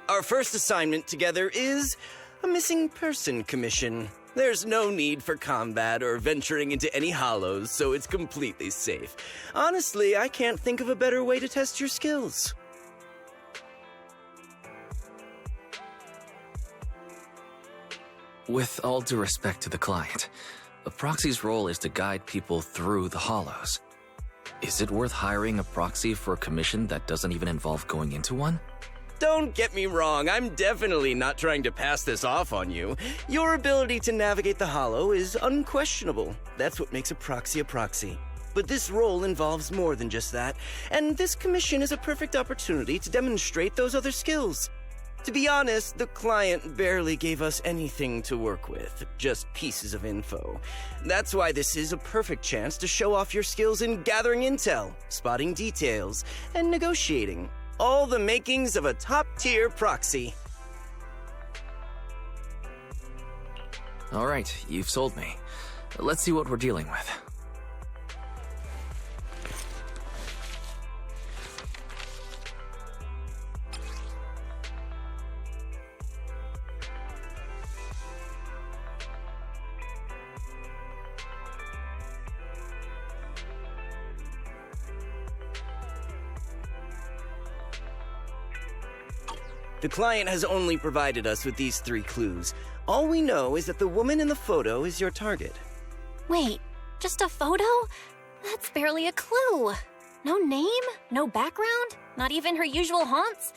Our first assignment together is a missing person commission. There's no need for combat or venturing into any hollows, so it's completely safe. Honestly, I can't think of a better way to test your skills. With all due respect to the client, a proxy's role is to guide people through the hollows. Is it worth hiring a proxy for a commission that doesn't even involve going into one? Don't get me wrong, I'm definitely not trying to pass this off on you. Your ability to navigate the hollow is unquestionable. That's what makes a proxy a proxy. But this role involves more than just that, and this commission is a perfect opportunity to demonstrate those other skills. To be honest, the client barely gave us anything to work with, just pieces of info. That's why this is a perfect chance to show off your skills in gathering intel, spotting details, and negotiating. All the makings of a top-tier proxy. All right, you've sold me. Let's see what we're dealing with. The client has only provided us with these 3 clues. All we know is that the woman in the photo is your target. Wait, just a photo? That's barely a clue. No name, no background, not even her usual haunts.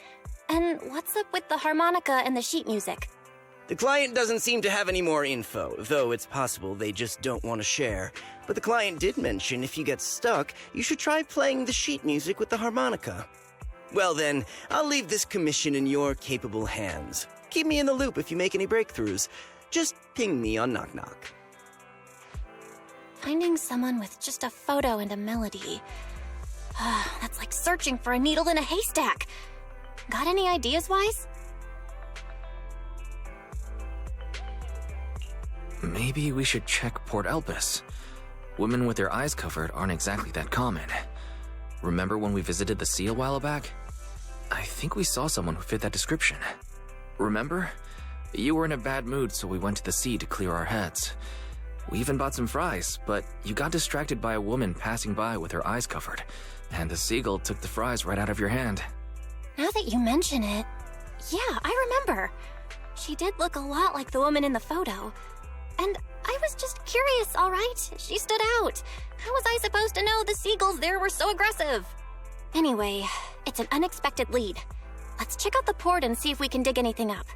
And what's up with the harmonica and the sheet music? The client doesn't seem to have any more info, though it's possible they just don't want to share. But the client did mention if you get stuck, you should try playing the sheet music with the harmonica. Well then, I'll leave this commission in your capable hands. Keep me in the loop if you make any breakthroughs. Just ping me on Knock Knock. Finding someone with just a photo and a melody. That's like searching for a needle in a haystack. Got any ideas, Wise? Maybe we should check Port Elpis. Women with their eyes covered aren't exactly that common. Remember when we visited the sea a while back? I think we saw someone who fit that description. Remember? You were in a bad mood, so we went to the sea to clear our heads. We even bought some fries, but you got distracted by a woman passing by with her eyes covered, and the seagull took the fries right out of your hand. Now that you mention it, yeah, I remember. She did look a lot like the woman in the photo. And I was just curious, all right? She stood out. How was I supposed to know the seagulls there were so aggressive? Anyway, it's an unexpected lead. Let's check out the port and see if we can dig anything up.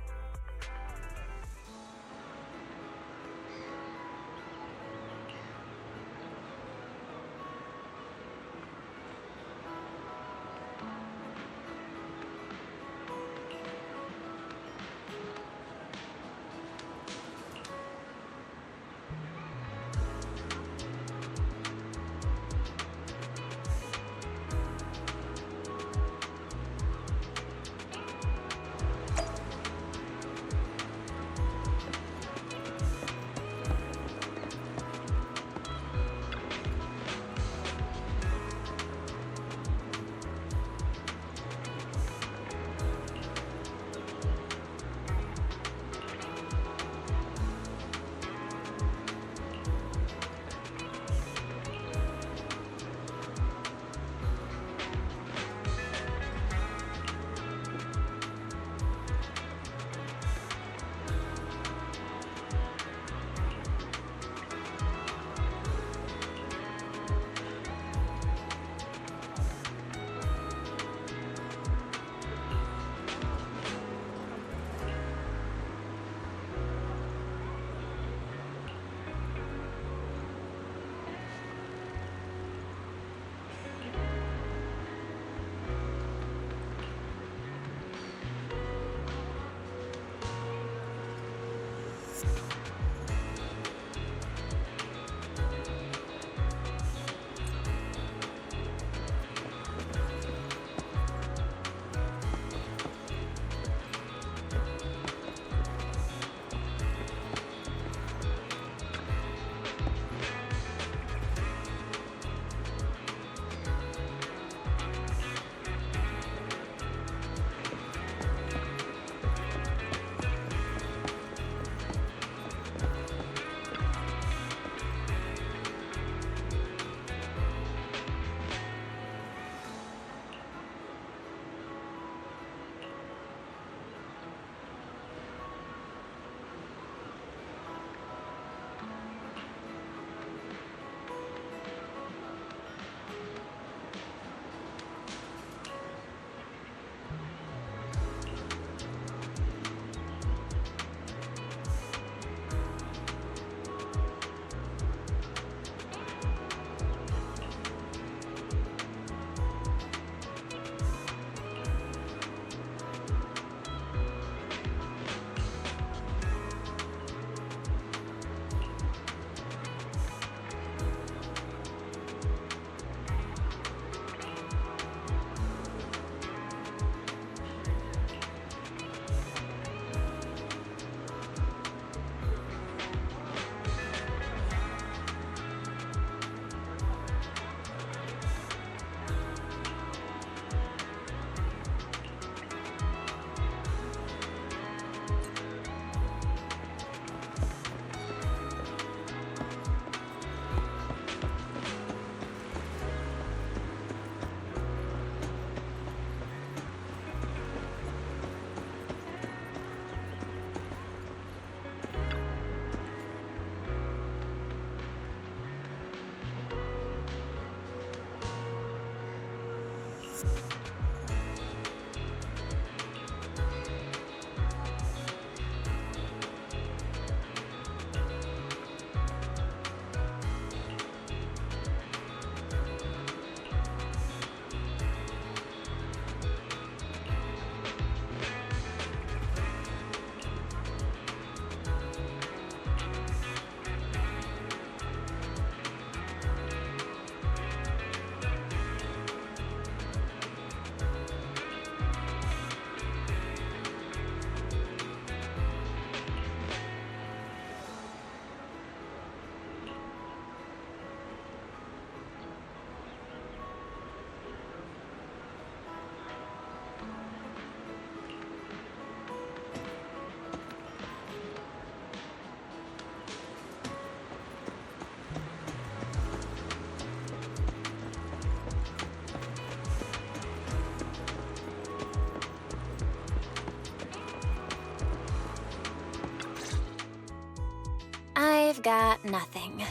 I've got nothing.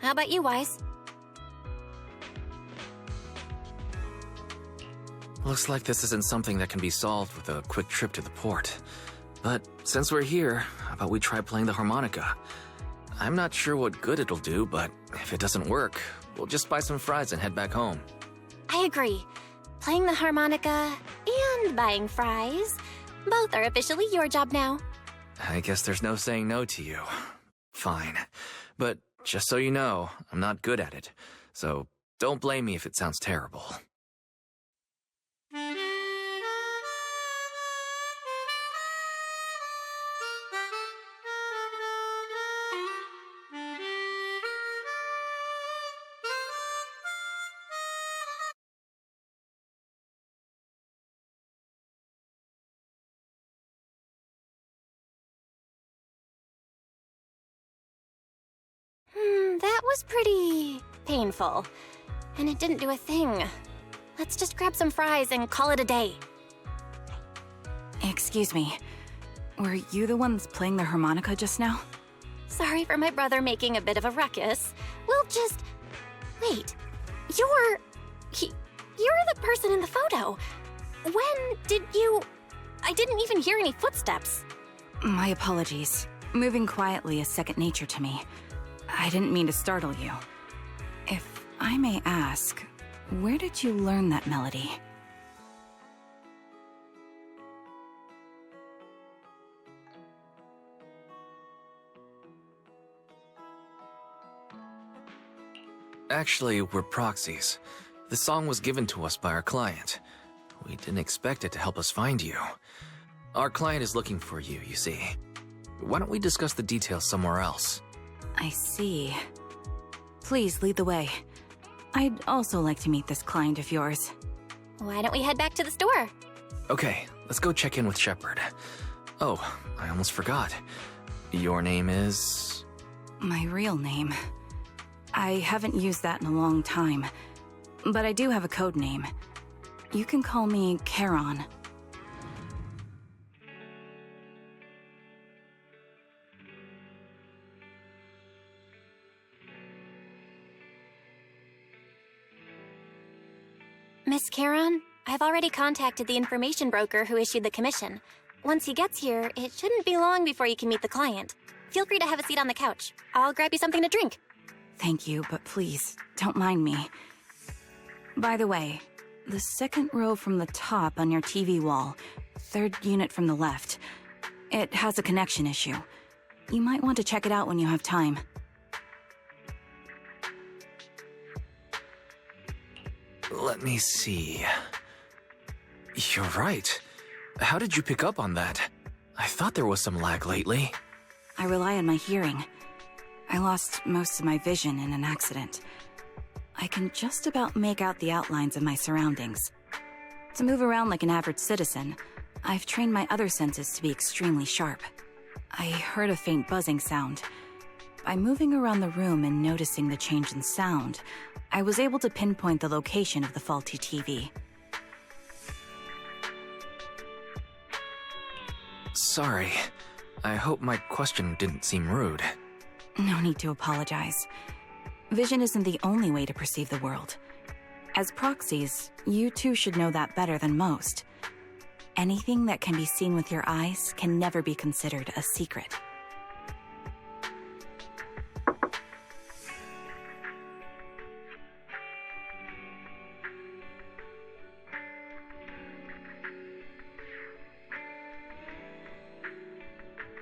How about you, Wise? Looks like this isn't something that can be solved with a quick trip to the port. But since we're here, how about we try playing the harmonica? I'm not sure what good it'll do, but if it doesn't work, we'll just buy some fries and head back home. I agree. Playing the harmonica and buying fries, both are officially your job now. I guess there's no saying no to you. Fine. But just so you know, I'm not good at it. So don't blame me if it sounds terrible. That was pretty painful. And it didn't do a thing. Let's just grab some fries and call it a day. Excuse me. Were you the ones playing the harmonica just now? Sorry for my brother making a bit of a ruckus. We'll just... Wait. You're the person in the photo. When did you... I didn't even hear any footsteps. My apologies. Moving quietly is second nature to me. I didn't mean to startle you. If I may ask, where did you learn that melody? Actually, we're proxies. The song was given to us by our client. We didn't expect it to help us find you. Our client is looking for you, you see. Why don't we discuss the details somewhere else? I see. Please lead the way. I'd also like to meet this client of yours. Why don't we head back to the store? Okay, let's go check in with Shepard. Oh, I almost forgot. Your name is... My real name. I haven't used that in a long time, but I do have a code name. You can call me Charon. Miss Charon, I've already contacted the information broker who issued the commission. Once he gets here, it shouldn't be long before you can meet the client. Feel free to have a seat on the couch. I'll grab you something to drink. Thank you, but please, don't mind me. By the way, the second row from the top on your TV wall, third unit from the left, it has a connection issue. You might want to check it out when you have time. Let me see... You're right. How did you pick up on that? I thought there was some lag lately. I rely on my hearing. I lost most of my vision in an accident. I can just about make out the outlines of my surroundings. To move around like an average citizen, I've trained my other senses to be extremely sharp. I heard a faint buzzing sound. By moving around the room and noticing the change in sound, I was able to pinpoint the location of the faulty TV. Sorry. I hope my question didn't seem rude. No need to apologize. Vision isn't the only way to perceive the world. As proxies, you two should know that better than most. Anything that can be seen with your eyes can never be considered a secret.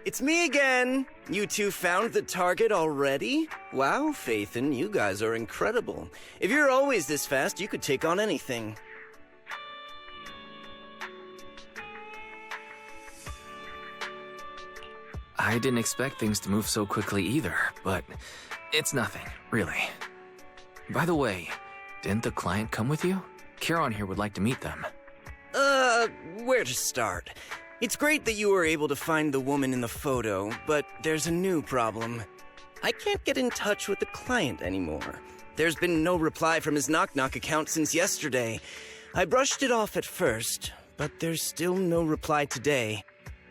It's me again! You two found the target already? Wow, Phaethon, you guys are incredible. If you're always this fast, you could take on anything. I didn't expect things to move so quickly either, but it's nothing, really. By the way, didn't the client come with you? Charon here would like to meet them. Where to start? It's great that you were able to find the woman in the photo, but there's a new problem. I can't get in touch with the client anymore. There's been no reply from his Knock Knock account since yesterday. I brushed it off at first, but there's still no reply today.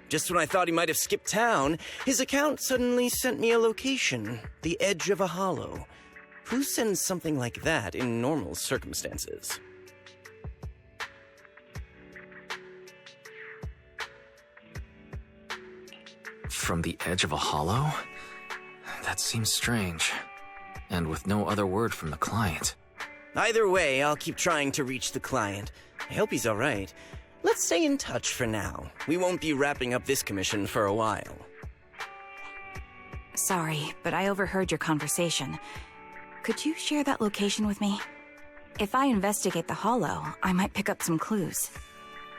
Just when I thought he might have skipped town, his account suddenly sent me a location, the edge of a hollow. Who sends something like that in normal circumstances? From the edge of a hollow? That seems strange. And with no other word from the client. Either way, I'll keep trying to reach the client. I hope he's alright. Let's stay in touch for now. We won't be wrapping up this commission for a while. Sorry, but I overheard your conversation. Could you share that location with me? If I investigate the hollow, I might pick up some clues.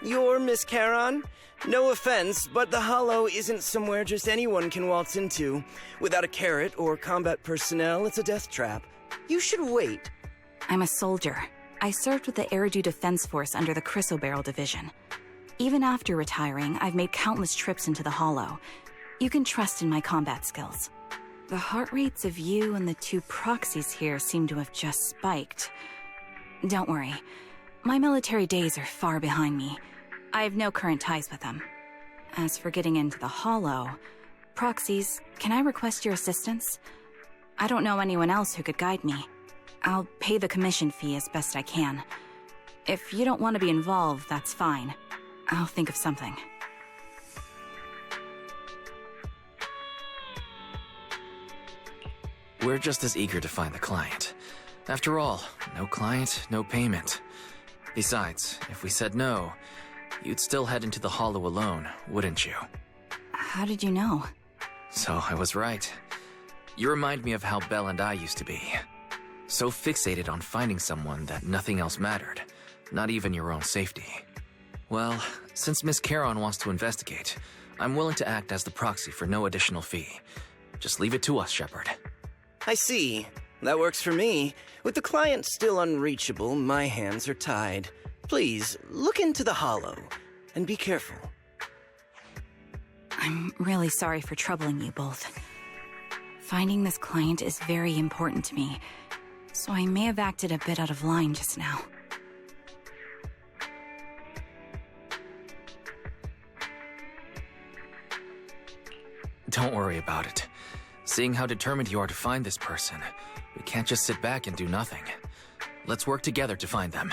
You're Miss Charon? No offense, but the hollow isn't somewhere just anyone can waltz into. Without a carrot or combat personnel, it's a death trap. You should wait. I'm a soldier. I served with the Eridu Defense Force under the Chrysoberyl Division. Even after retiring, I've made countless trips into the hollow. You can trust in my combat skills. The heart rates of you and the two proxies here seem to have just spiked. Don't worry. My military days are far behind me. I have no current ties with them. As for getting into the hollow, proxies, can I request your assistance? I don't know anyone else who could guide me. I'll pay the commission fee as best I can. If you don't want to be involved, that's fine. I'll think of something. We're just as eager to find the client. After all, no client, no payment. Besides, if we said no, you'd still head into the hollow alone, wouldn't you? How did you know? So I was right. You remind me of how Belle and I used to be. So fixated on finding someone that nothing else mattered, not even your own safety. Well, since Miss Charon wants to investigate, I'm willing to act as the proxy for no additional fee. Just leave it to us, Shepard. I see. That works for me. With the client still unreachable, my hands are tied. Please, look into the hollow, and be careful. I'm really sorry for troubling you both. Finding this client is very important to me, so I may have acted a bit out of line just now. Don't worry about it. Seeing how determined you are to find this person, we can't just sit back and do nothing. Let's work together to find them.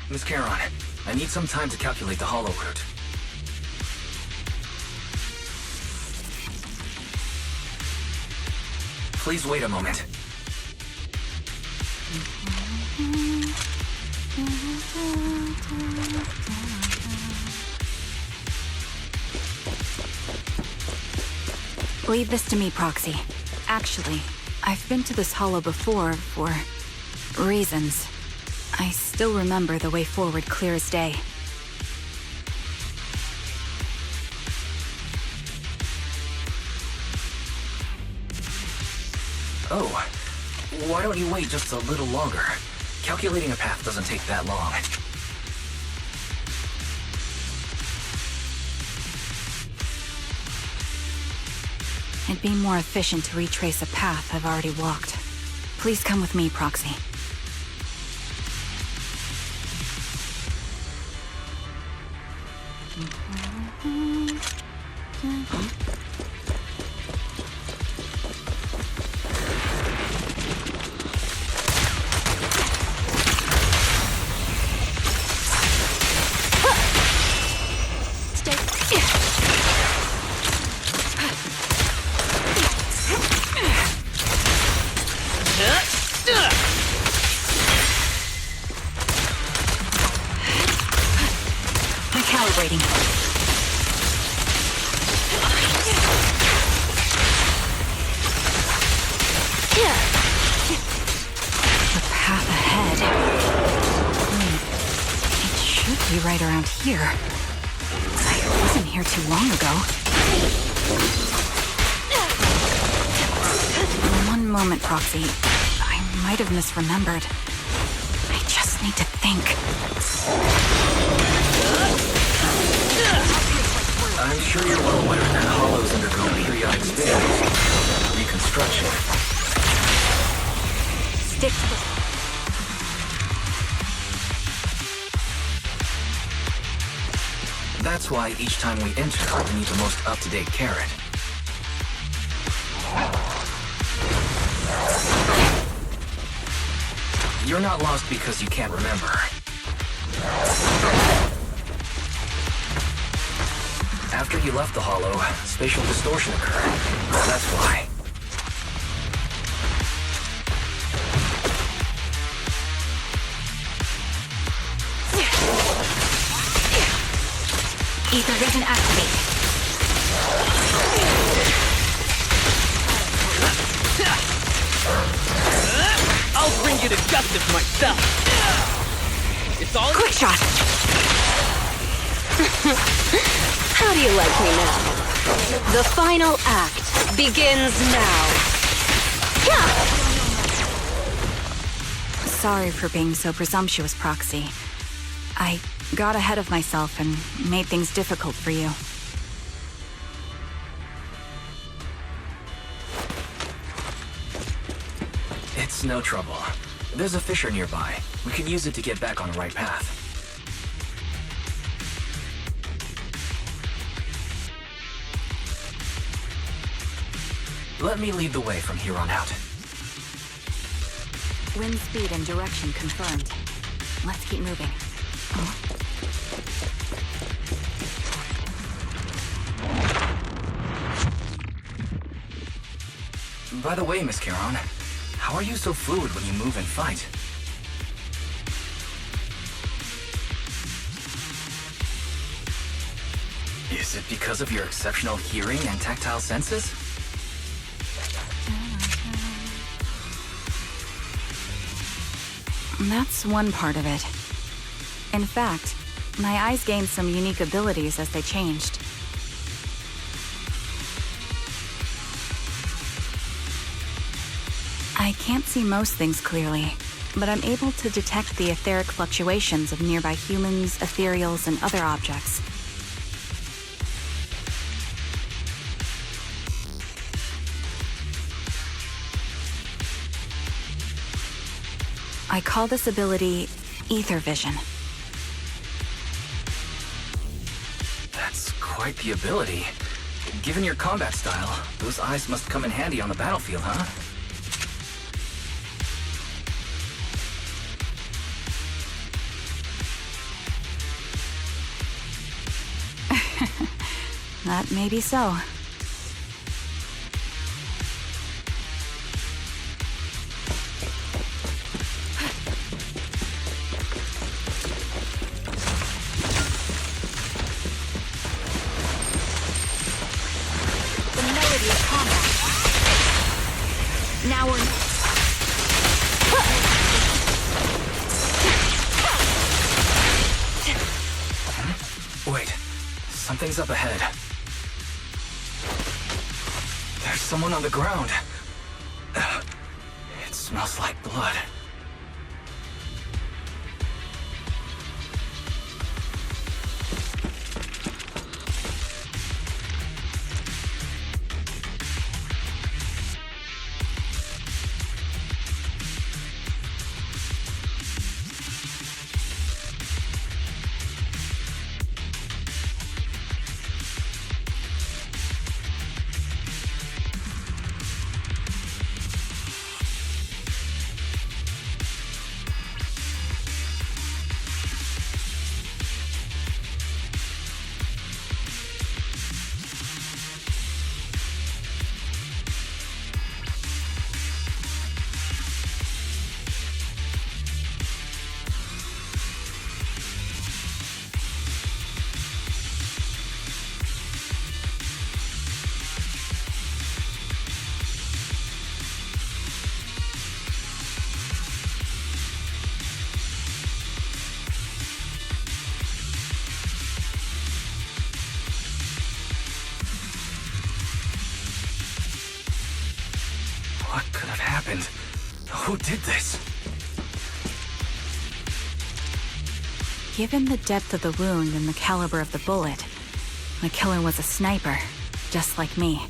Miss Charon, I need some time to calculate the hollow route. Please wait a moment. Leave this to me, Proxy. Actually, I've been to this hollow before for reasons. I still remember the way forward clear as day. Oh, why don't you wait just a little longer? Calculating a path doesn't take that long. It'd be more efficient to retrace a path I've already walked. Please come with me, Proxy. Recalibrating. The path ahead. It should be right around here. I wasn't here too long ago. One moment, Proxy. I might have misremembered. I just need to think. I'm sure you're well aware that hollows undergo periodic spins. Reconstruction. Stick to the... That's why each time we enter, we need the most up-to-date carrot. You're not lost because you can't remember. After you left the hollow, spatial distortion occurred. That's why. Ether vision activate. I'll bring you to justice myself. It's all Quick shot. How do you like me now? The final act begins now. Sorry for being so presumptuous, Proxy. I got ahead of myself and made things difficult for you. It's no trouble. There's a fissure nearby. We can use it to get back on the right path. Let me lead the way from here on out. Wind speed and direction confirmed. Let's keep moving. By the way, Miss Charon, how are you so fluid when you move and fight? Is it because of your exceptional hearing and tactile senses? That's one part of it. In fact, my eyes gained some unique abilities as they changed. I can't see most things clearly, but I'm able to detect the etheric fluctuations of nearby humans, ethereals, and other objects. I call this ability Ether Vision. That's quite the ability. Given your combat style, those eyes must come in handy on the battlefield, huh? That may be so. The melody of combat. Now we're... Wait, something's up ahead. There's someone on the ground. It smells like blood. What could have happened? Who did this? Given the depth of the wound and the caliber of the bullet, the killer was a sniper, just like me.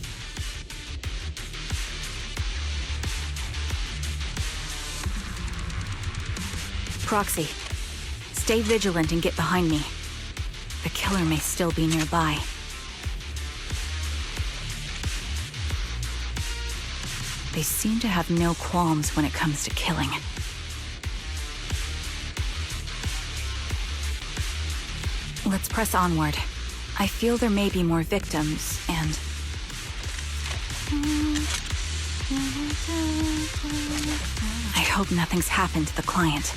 Proxy, stay vigilant and get behind me. The killer may still be nearby. They seem to have no qualms when it comes to killing. Let's press onward. I feel there may be more victims, and... I hope nothing's happened to the client.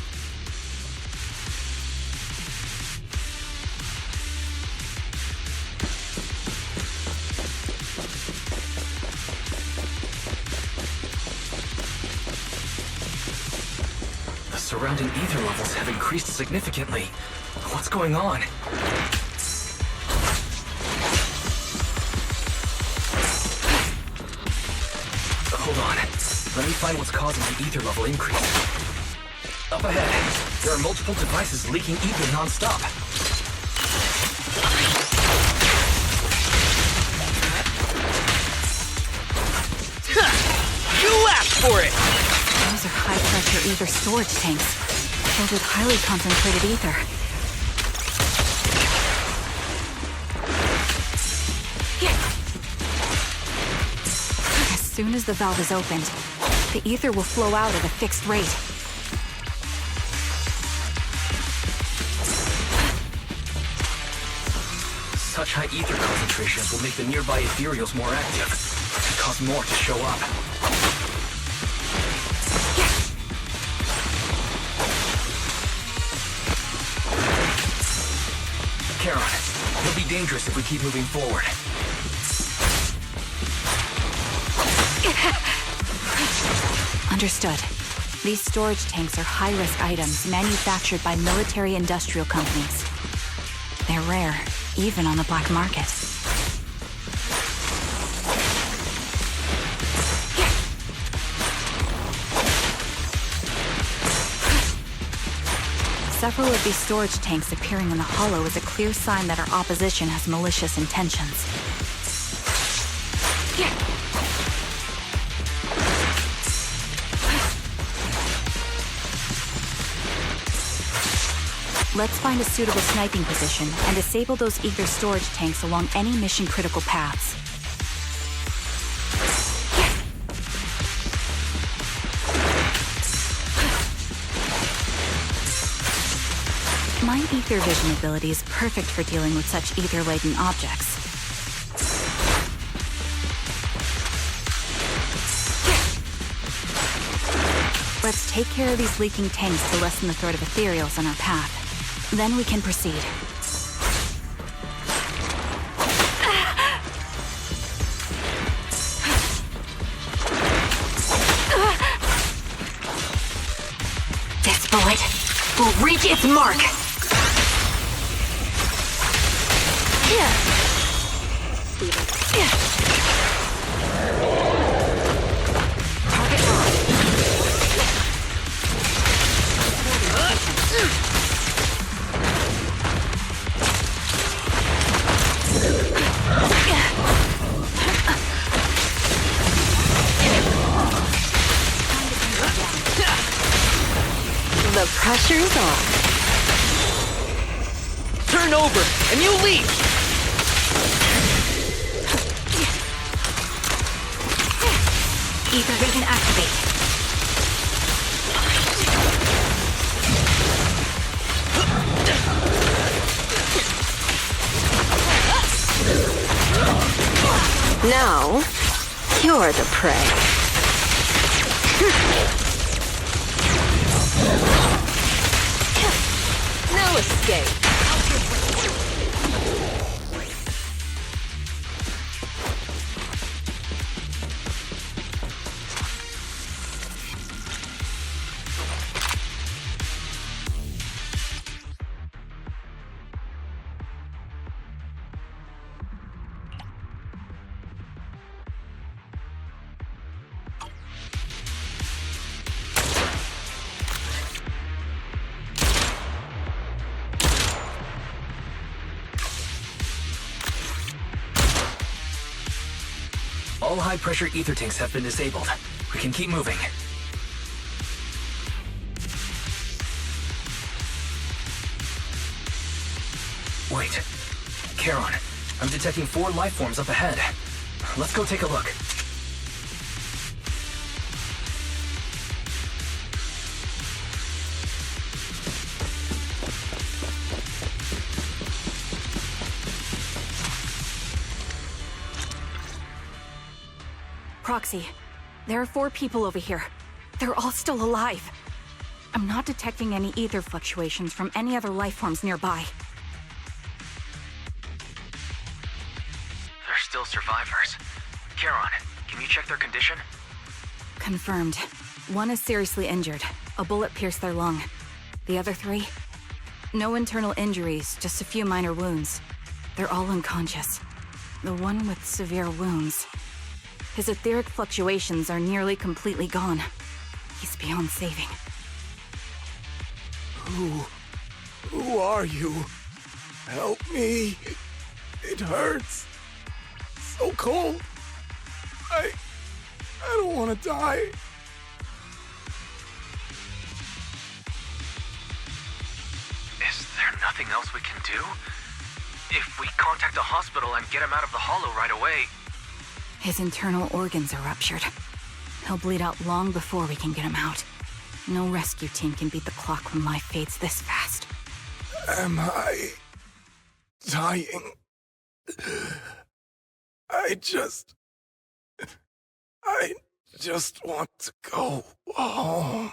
The surrounding ether levels have increased significantly. What's going on? Hold on. Let me find what's causing the ether level increase. Up ahead, there are multiple devices leaking ether non-stop. You asked for it! Those are high-pressure ether storage tanks, filled with highly concentrated ether. As soon as the valve is opened, the ether will flow out at a fixed rate. Such high ether concentrations will make the nearby ethereals more active, and cause more to show up. Charon, it'll be dangerous if we keep moving forward. Understood. These storage tanks are high-risk items manufactured by military-industrial companies. They're rare, even on the black market. Several of these storage tanks appearing in the hollow is a clear sign that our opposition has malicious intentions. Let's find a suitable sniping position and disable those ether storage tanks along any mission-critical paths. My ether vision ability is perfect for dealing with such ether-laden objects. Let's take care of these leaking tanks to lessen the threat of ethereals on our path. Then we can proceed. This bullet will reach its mark. Target locked. The pressure's on. Turn over, and you leave! Ether vision activate. Now, you're the prey. No escape. All high-pressure ether tanks have been disabled. We can keep moving. Wait. Charon, I'm detecting 4 life forms up ahead. Let's go take a look. Proxy, there are 4 people over here. They're all still alive. I'm not detecting any ether fluctuations from any other life forms nearby. They're still survivors. Charon, can you check their condition? Confirmed. 1 is seriously injured. A bullet pierced their lung. The other 3? No internal injuries, just a few minor wounds. They're all unconscious. The one with severe wounds. His etheric fluctuations are nearly completely gone. He's beyond saving. Who are you? Help me. It hurts. So cold. I don't want to die. Is there nothing else we can do? If we contact a hospital and get him out of the hollow right away... His internal organs are ruptured. He'll bleed out long before we can get him out. No rescue team can beat the clock when life fades this fast. Am I dying? I just want to go home.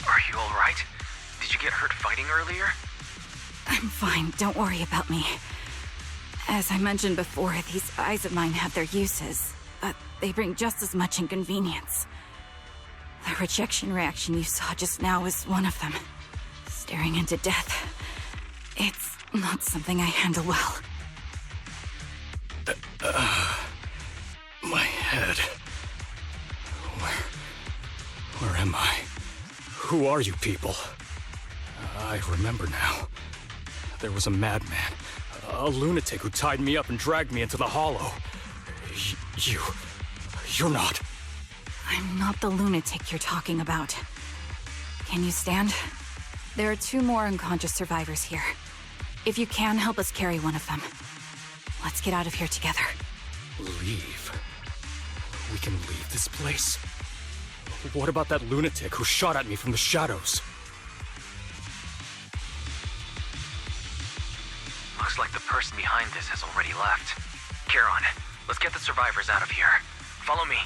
Are you alright? Did you get hurt fighting earlier? I'm fine, don't worry about me. As I mentioned before, these eyes of mine have their uses, but they bring just as much inconvenience. The rejection reaction you saw just now was one of them. Staring into death. It's not something I handle well. My head. Where am I? Who are you people? I remember now. There was a madman, a lunatic who tied me up and dragged me into the hollow. You're not... I'm not the lunatic you're talking about. Can you stand? There are 2 more unconscious survivors here. If you can, help us carry one of them. Let's get out of here together. Leave? We can leave this place? What about that lunatic who shot at me from the shadows? Looks like the person behind this has already left. Charon, let's get the survivors out of here. Follow me.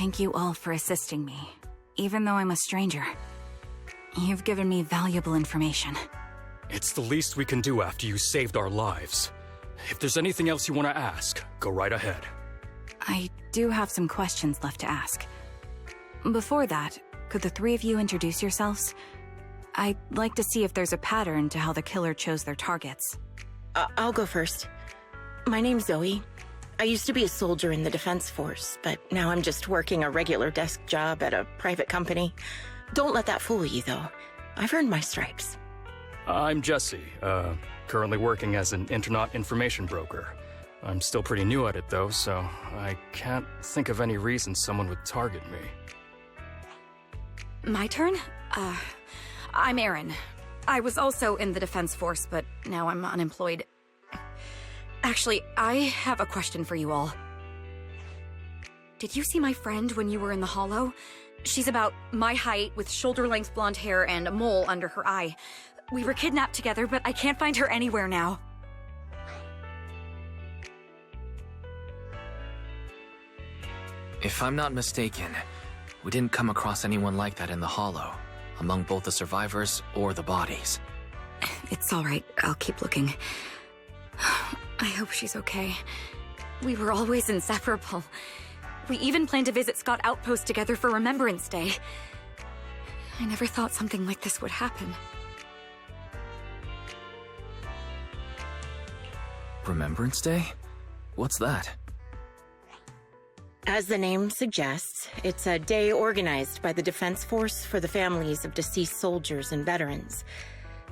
Thank you all for assisting me, even though I'm a stranger. You've given me valuable information. It's the least we can do after you saved our lives. If there's anything else you want to ask, go right ahead. I do have some questions left to ask. Before that, could the three of you introduce yourselves? I'd like to see if there's a pattern to how the killer chose their targets. I'll go first. My name's Zoe. I used to be a soldier in the Defense Force, but now I'm just working a regular desk job at a private company. Don't let that fool you, though. I've earned my stripes. I'm Jesse, currently working as an internaut information broker. I'm still pretty new at it, though, so I can't think of any reason someone would target me. My turn? I'm Erin. I was also in the Defense Force, but now I'm unemployed. Actually, I have a question for you all. Did you see my friend when you were in the Hollow? She's about my height, with shoulder-length blonde hair and a mole under her eye. We were kidnapped together, but I can't find her anywhere now. If I'm not mistaken, we didn't come across anyone like that in the Hollow, among both the survivors or the bodies. It's all right. I'll keep looking. I hope she's okay. We were always inseparable. We even planned to visit Scott Outpost together for Remembrance Day. I never thought something like this would happen. Remembrance Day? What's that? As the name suggests, it's a day organized by the Defense Force for the families of deceased soldiers and veterans.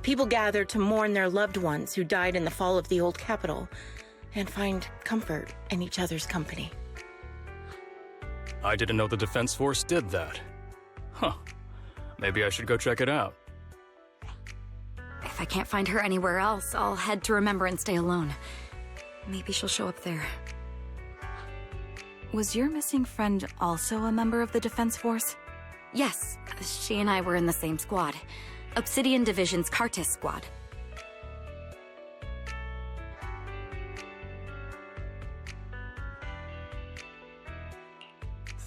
People gather to mourn their loved ones who died in the fall of the old capital and find comfort in each other's company. I didn't know the Defense Force did that. Huh. Maybe I should go check it out. If I can't find her anywhere else, I'll head to Remembrance Day alone. Maybe she'll show up there. Was your missing friend also a member of the Defense Force? Yes, she and I were in the same squad. Obsidian Division's Cartis squad.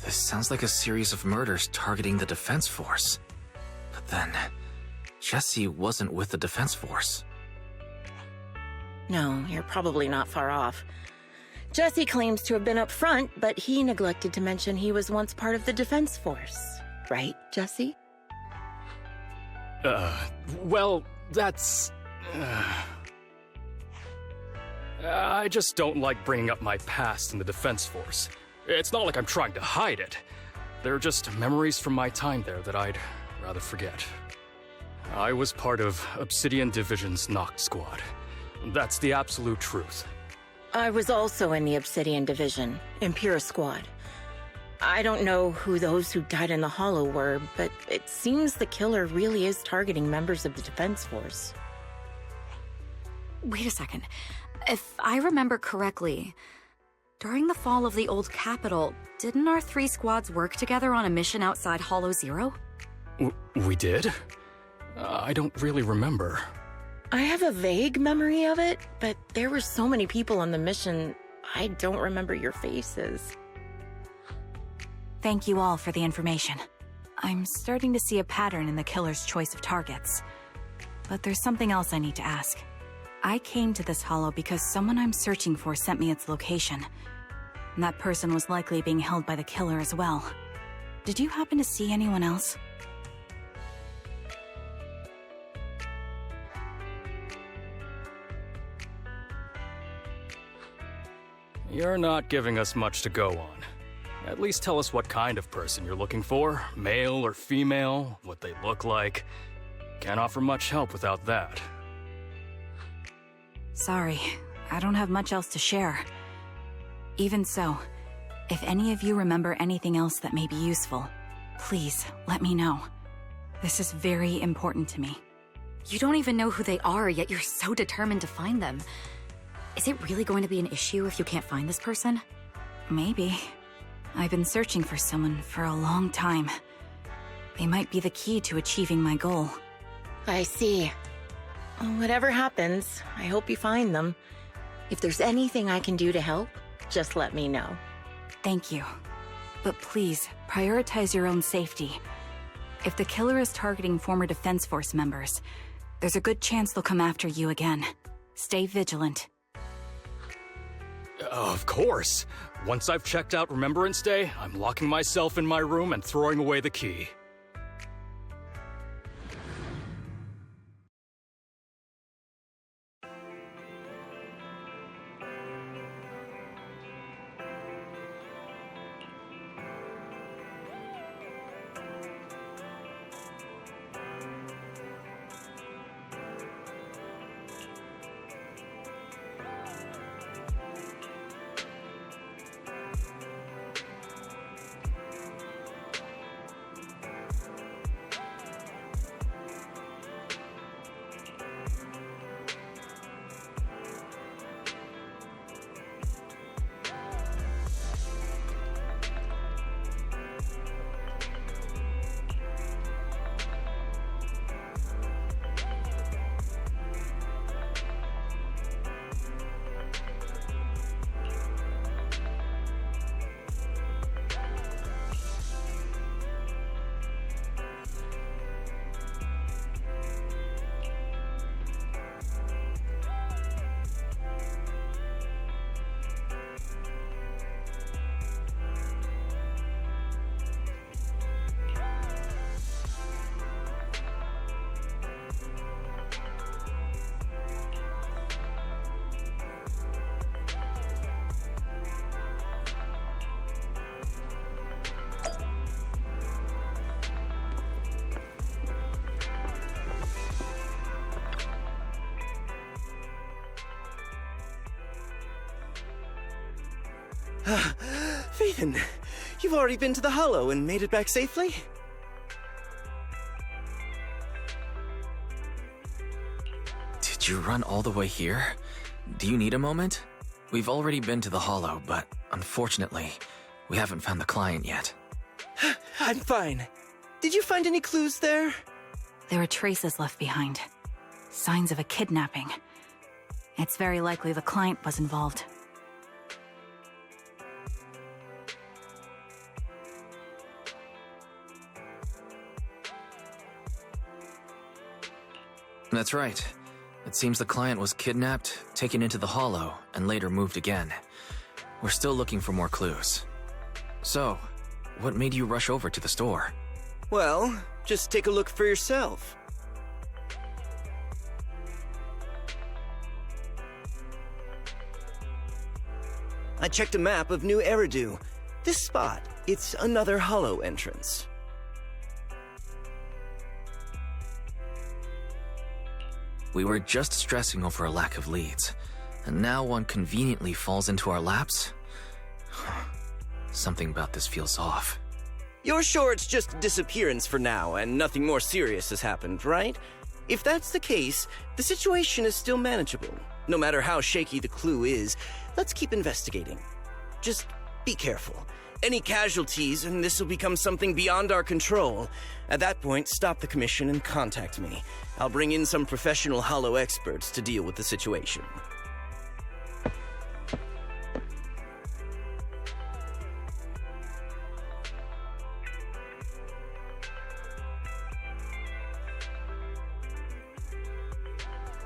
This sounds like a series of murders targeting the Defense Force. But then, Jesse wasn't with the Defense Force. No, you're probably not far off. Jesse claims to have been up front, but he neglected to mention he was once part of the Defense Force. Right, Jesse? Well, that's... I just don't like bringing up my past in the Defense Force. It's not like I'm trying to hide it. They're just memories from my time there that I'd rather forget. I was part of Obsidian Division's Noct Squad. That's the absolute truth. I was also in the Obsidian Division, Impera Squad. I don't know who those who died in the Hollow were, but it seems the killer really is targeting members of the Defense Force. Wait a second. If I remember correctly, during the fall of the old capital, didn't our three squads work together on a mission outside Hollow Zero? We did? I don't really remember. I have a vague memory of it, but there were so many people on the mission, I don't remember your faces. Thank you all for the information. I'm starting to see a pattern in the killer's choice of targets. But there's something else I need to ask. I came to this hollow because someone I'm searching for sent me its location. And that person was likely being held by the killer as well. Did you happen to see anyone else? You're not giving us much to go on. At least tell us what kind of person you're looking for, male or female, what they look like. Can't offer much help without that. Sorry, I don't have much else to share. Even so, if any of you remember anything else that may be useful, please let me know. This is very important to me. You don't even know who they are, yet you're so determined to find them. Is it really going to be an issue if you can't find this person? Maybe. I've been searching for someone for a long time. They might be the key to achieving my goal. I see. Whatever happens, I hope you find them. If there's anything I can do to help, just let me know. Thank you. But please, prioritize your own safety. If the killer is targeting former Defense Force members, there's a good chance they'll come after you again. Stay vigilant. Of course. Once I've checked out Remembrance Day, I'm locking myself in my room and throwing away the key. Phaeton, you've already been to the Hollow and made it back safely? Did you run all the way here? Do you need a moment? We've already been to the Hollow, but unfortunately, we haven't found the client yet. I'm fine. Did you find any clues there? There are traces left behind. Signs of a kidnapping. It's very likely the client was involved. That's right. It seems the client was kidnapped, taken into the Hollow, and later moved again. We're still looking for more clues. So, what made you rush over to the store? Well, just take a look for yourself. I checked a map of New Eridu. This spot, it's another Hollow entrance. We were just stressing over a lack of leads, and now one conveniently falls into our laps? Something about this feels off. You're sure it's just a disappearance for now and nothing more serious has happened, right? If that's the case, the situation is still manageable. No matter how shaky the clue is, let's keep investigating. Just be careful. Any casualties and this will become something beyond our control. At that point, stop the commission and contact me. I'll bring in some professional Hollow experts to deal with the situation.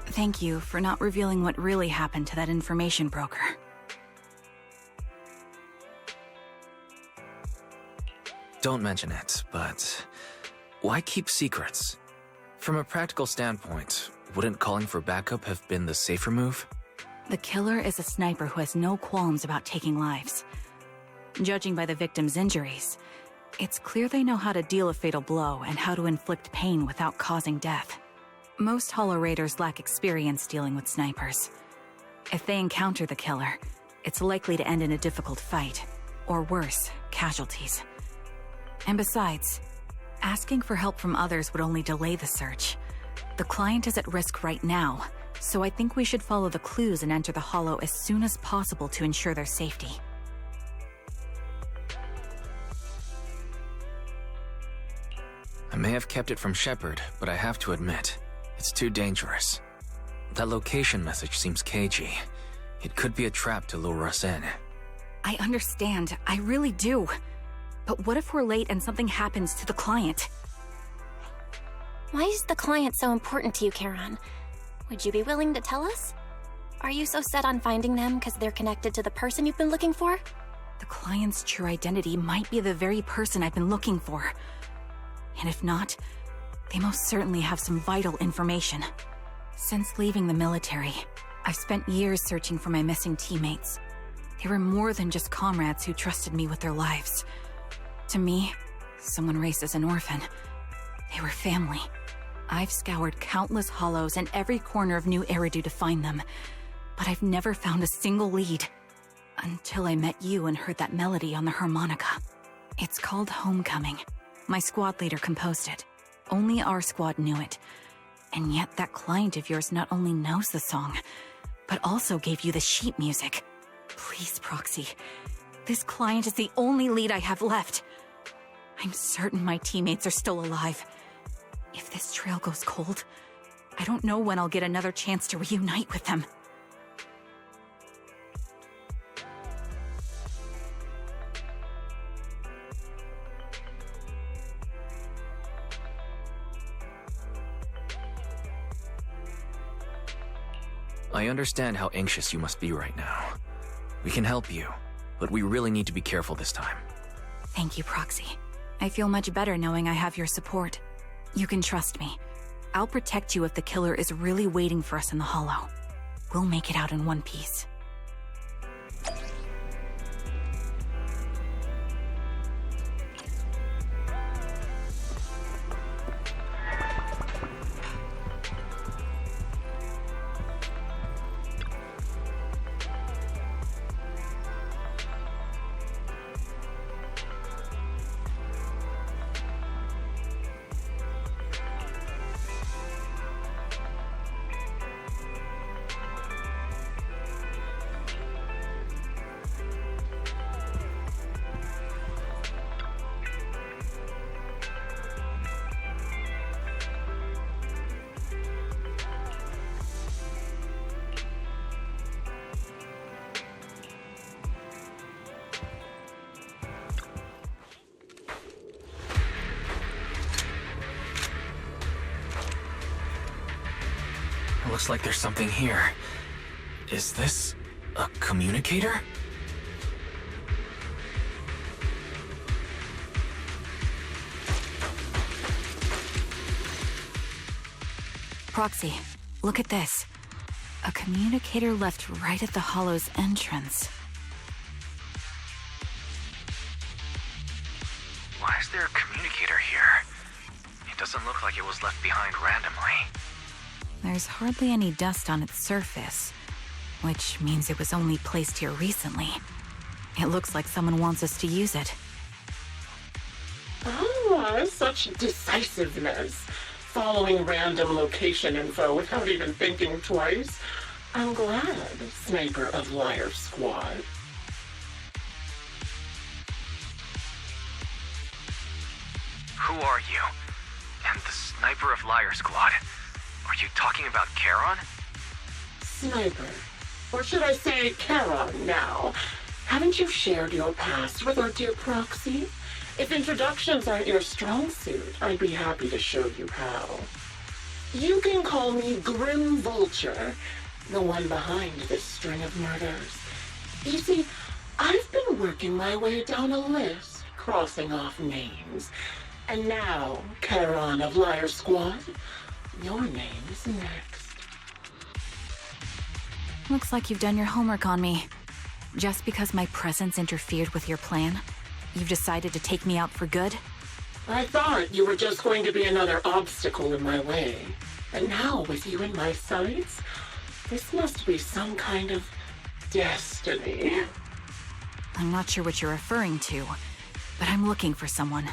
Thank you for not revealing what really happened to that information broker. Don't mention it, but why keep secrets? From a practical standpoint, wouldn't calling for backup have been the safer move? The killer is a sniper who has no qualms about taking lives. Judging by the victim's injuries, it's clear they know how to deal a fatal blow and how to inflict pain without causing death. Most Hollow Raiders lack experience dealing with snipers. If they encounter the killer, it's likely to end in a difficult fight, or worse, casualties. And besides, asking for help from others would only delay the search. The client is at risk right now, so I think we should follow the clues and enter the Hollow as soon as possible to ensure their safety. I may have kept it from Shepard, but I have to admit, it's too dangerous. That location message seems cagey. It could be a trap to lure us in. I understand, I really do. But what if we're late and something happens to the client? Why is the client so important to you, Charon? Would you be willing to tell us? Are you so set on finding them because they're connected to the person you've been looking for? The client's true identity might be the very person I've been looking for. And if not, they most certainly have some vital information. Since leaving the military, I've spent years searching for my missing teammates. They were more than just comrades who trusted me with their lives. To me, someone raised as an orphan, they were family. I've scoured countless hollows and every corner of New Eridu to find them, but I've never found a single lead. Until I met you and heard that melody on the harmonica. It's called Homecoming. My squad leader composed it. Only our squad knew it. And yet that client of yours not only knows the song, but also gave you the sheet music. Please, Proxy. This client is the only lead I have left. I'm certain my teammates are still alive. If this trail goes cold, I don't know when I'll get another chance to reunite with them. I understand how anxious you must be right now. We can help you, but we really need to be careful this time. Thank you, Proxy. I feel much better knowing I have your support. You can trust me. I'll protect you if the killer is really waiting for us in the Hollow. We'll make it out in one piece. Looks like there's something here. Is this a communicator? Proxy, look at this. A communicator left right at the Hollow's entrance. Why is there a communicator here? It doesn't look like it was left behind randomly. There's hardly any dust on its surface, which means it was only placed here recently. It looks like someone wants us to use it. Ah, such decisiveness. Following random location info without even thinking twice. I'm glad, Sniper of Liar Squad. Who are you? And the Sniper of Liar Squad? Are you talking about Charon? Sniper. Or should I say Charon now? Haven't you shared your past with our dear Proxy? If introductions aren't your strong suit, I'd be happy to show you how. You can call me Grim Vulture, the one behind this string of murders. You see, I've been working my way down a list, crossing off names. And now, Charon of Liar Squad, your name is next. Looks like you've done your homework on me. Just because my presence interfered with your plan, you've decided to take me out for good? I thought you were just going to be another obstacle in my way. And now, with you in my sights, this must be some kind of destiny. I'm not sure what you're referring to, but I'm looking for someone.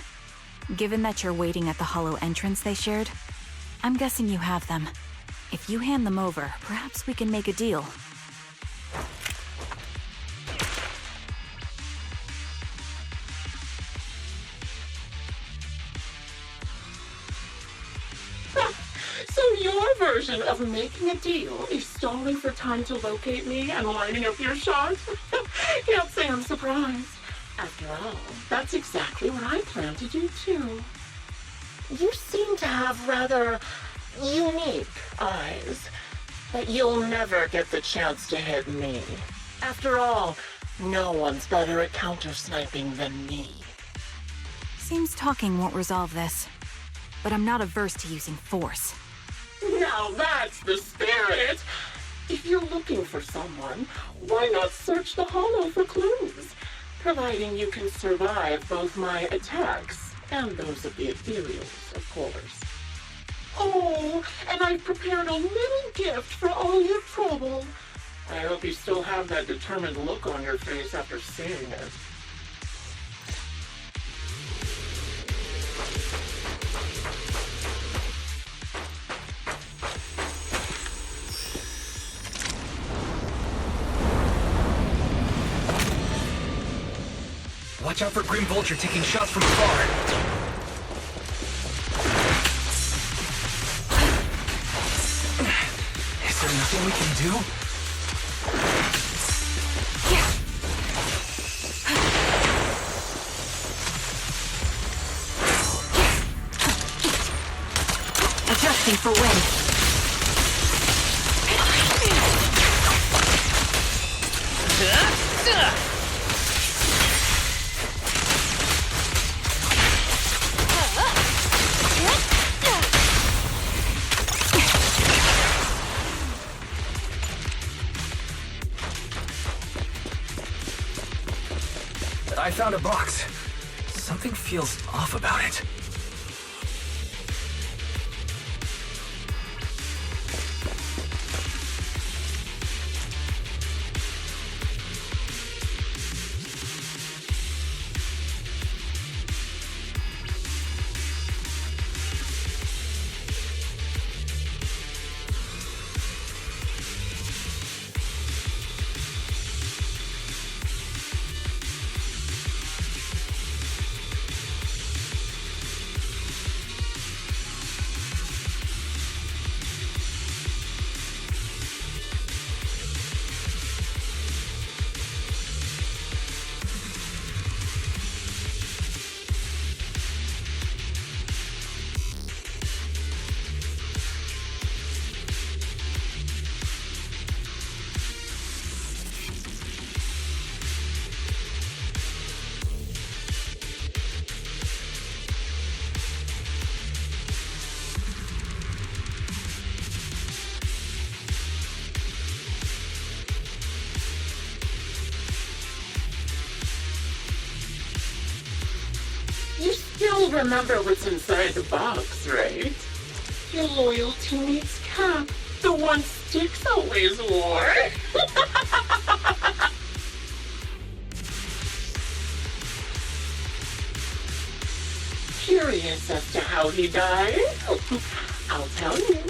Given that you're waiting at the Hollow entrance they shared, I'm guessing you have them. If you hand them over, perhaps we can make a deal. So your version of making a deal is stalling for time to locate me and lining up your shots? Can't say I'm surprised. After all, that's exactly what I plan to do too. You seem to have rather unique eyes, but you'll never get the chance to hit me. After all, no one's better at counter-sniping than me. Seems talking won't resolve this, but I'm not averse to using force. Now that's the spirit! If you're looking for someone, why not search the hollow for clues? Providing you can survive both my attacks and those of the ethereals, of course. Oh, and I've prepared a little gift for all your trouble. I hope you still have that determined look on your face after seeing it. Watch out for Grim Vulture taking shots from afar. Is there nothing we can do? Adjusting for wind. I found a box. Something feels off about it. You'll remember what's inside the box, right? Your loyal teammate's cap, the one Styx always wore. Curious as to how he died? I'll tell you.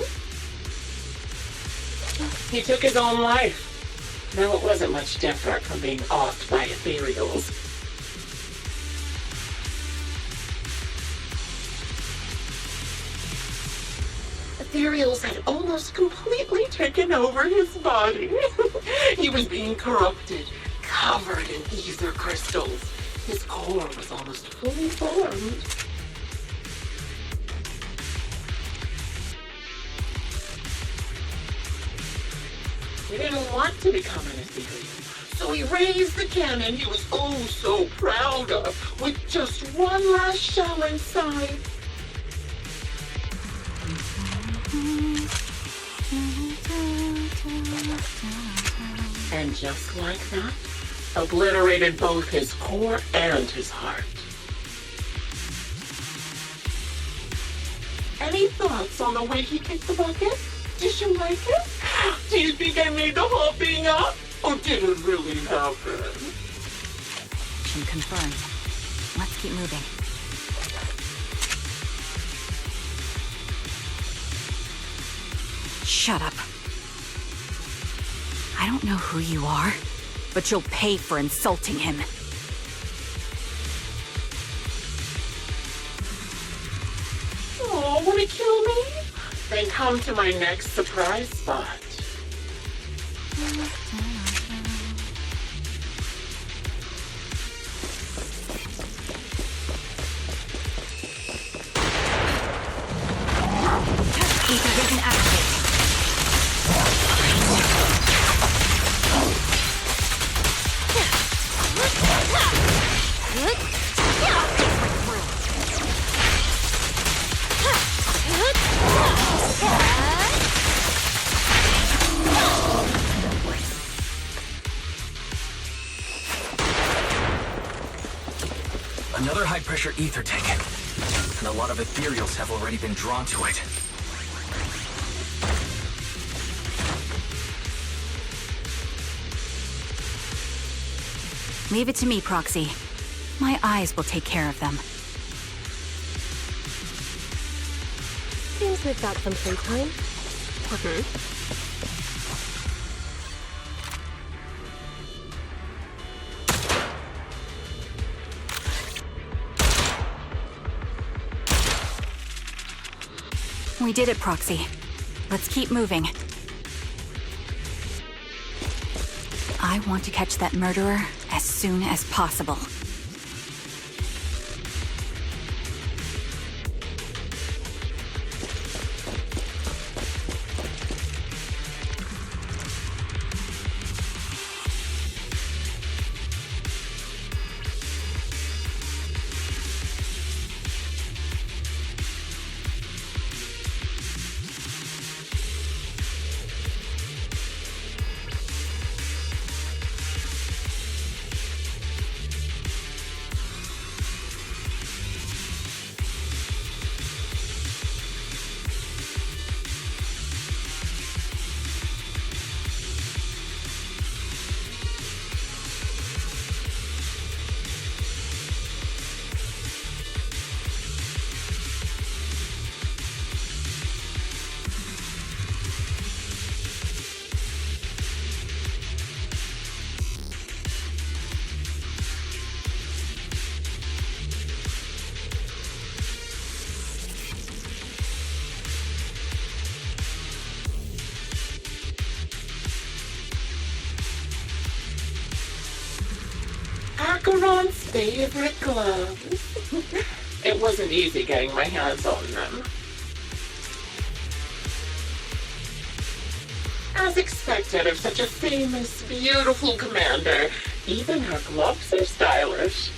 He took his own life. Now it wasn't much different from being offed by ethereals. Ethereals had almost completely taken over his body. He was being corrupted, covered in ether crystals. His core was almost fully formed. He didn't want to become an ethereal, so he raised the cannon he was oh so proud of, with just one last shell inside. And just like that, obliterated both his core and his heart. Any thoughts on the way he kicked the bucket? Did you like it? Do you think I made the whole thing up? Or did it really happen? Mission confirmed. Let's keep moving. Shut up. I don't know who you are, but you'll pay for insulting him. Oh, wanna kill me? Then come to my next surprise spot. high-pressure ether tank, and a lot of ethereals have already been drawn to it. Leave it to me, Proxy. My eyes will take care of them. Seems we've got some free time. We did it, Proxy. Let's keep moving. I want to catch that murderer as soon as possible. Acheron's favorite gloves. It wasn't easy getting my hands on them. As expected of such a famous, beautiful commander, even her gloves are stylish.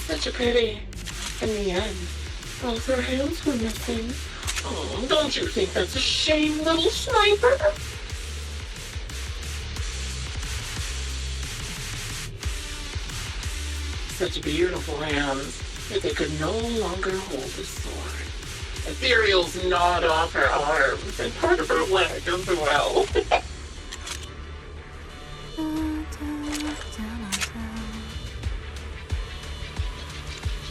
Such a pity. In the end, both her hands were missing. Oh, don't you think that's a shame, little sniper? Such beautiful hands that they could no longer hold the sword. Ethereals gnawed off her arms and part of her leg as well.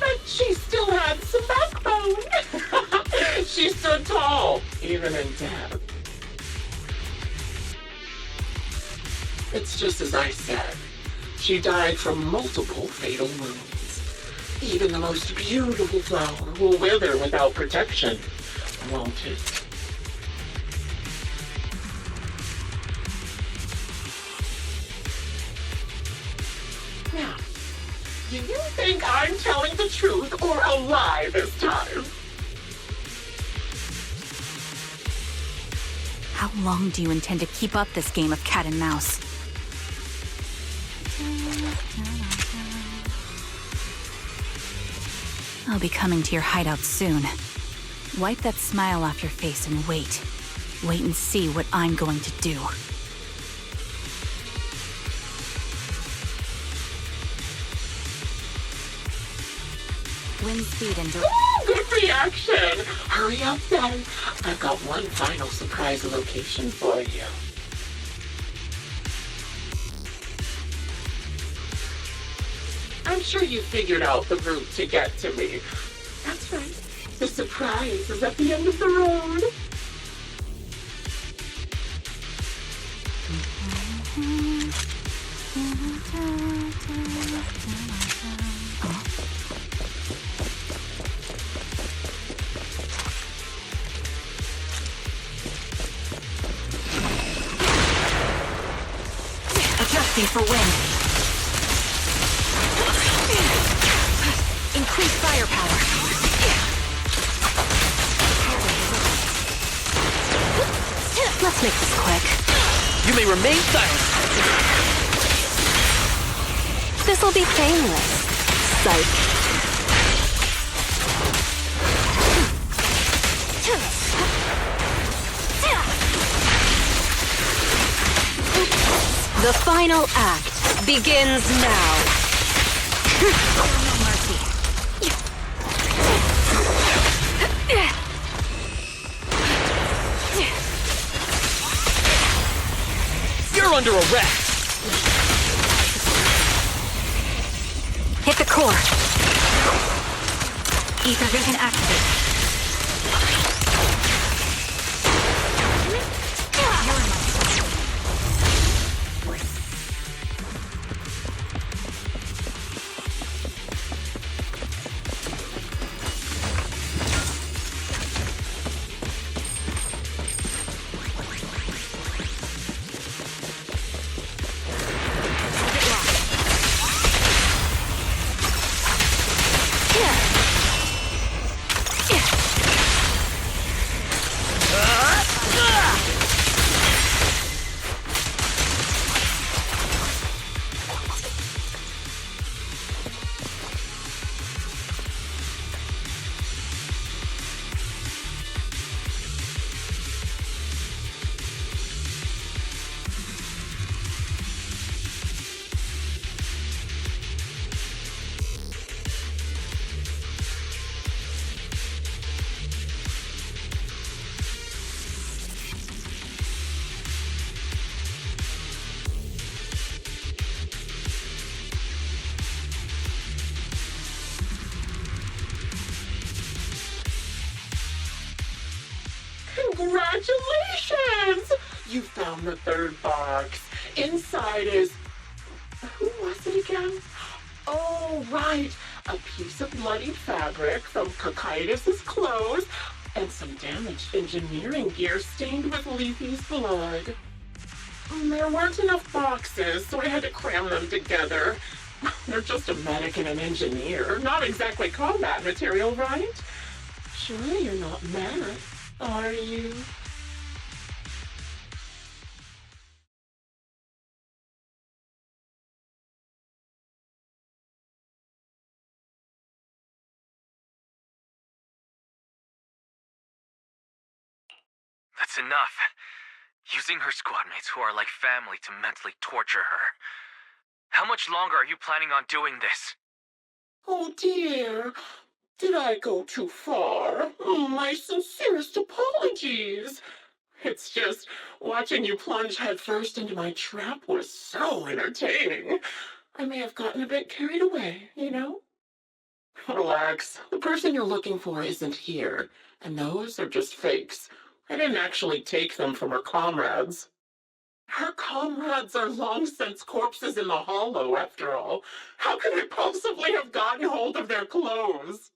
But she still had some backbone. She stood tall, even in death. It's just as I said. She died from multiple fatal wounds. Even the most beautiful flower will wither without protection, won't it? Now, do you think I'm telling the truth or a lie this time? How long do you intend to keep up this game of cat and mouse? I'll be coming to your hideout soon. Wipe that smile off your face and wait. Wait and see what I'm going to do. Wind speed and good reaction! Hurry up then. I've got one final surprise location for you. I'm sure you figured out the route to get to me. That's right. The surprise is at the end of the road. Adjusting for wind. Increase firepower. Let's make this quick. You may remain silent. This'll be painless. Psych. The final act begins now. No mercy. You're under arrest! Hit the core. Ether vision activate. Congratulations! You found the third box. Inside is... Who was it again? Oh, right. A piece of bloody fabric from Cocytus's clothes and some damaged engineering gear stained with Leafy's blood. There weren't enough boxes, so I had to cram them together. They're just a medic and an engineer. Not exactly combat material, right? Surely you're not mad, are you? That's enough. Using her squad mates who are like family to mentally torture her. How much longer are you planning on doing this? Oh dear. Did I go too far? My sincerest apologies. It's just, watching you plunge headfirst into my trap was so entertaining. I may have gotten a bit carried away, you know? Relax. The person you're looking for isn't here, and those are just fakes. I didn't actually take them from her comrades. Her comrades are long since corpses in the hollow, after all. How could I possibly have gotten hold of their clothes?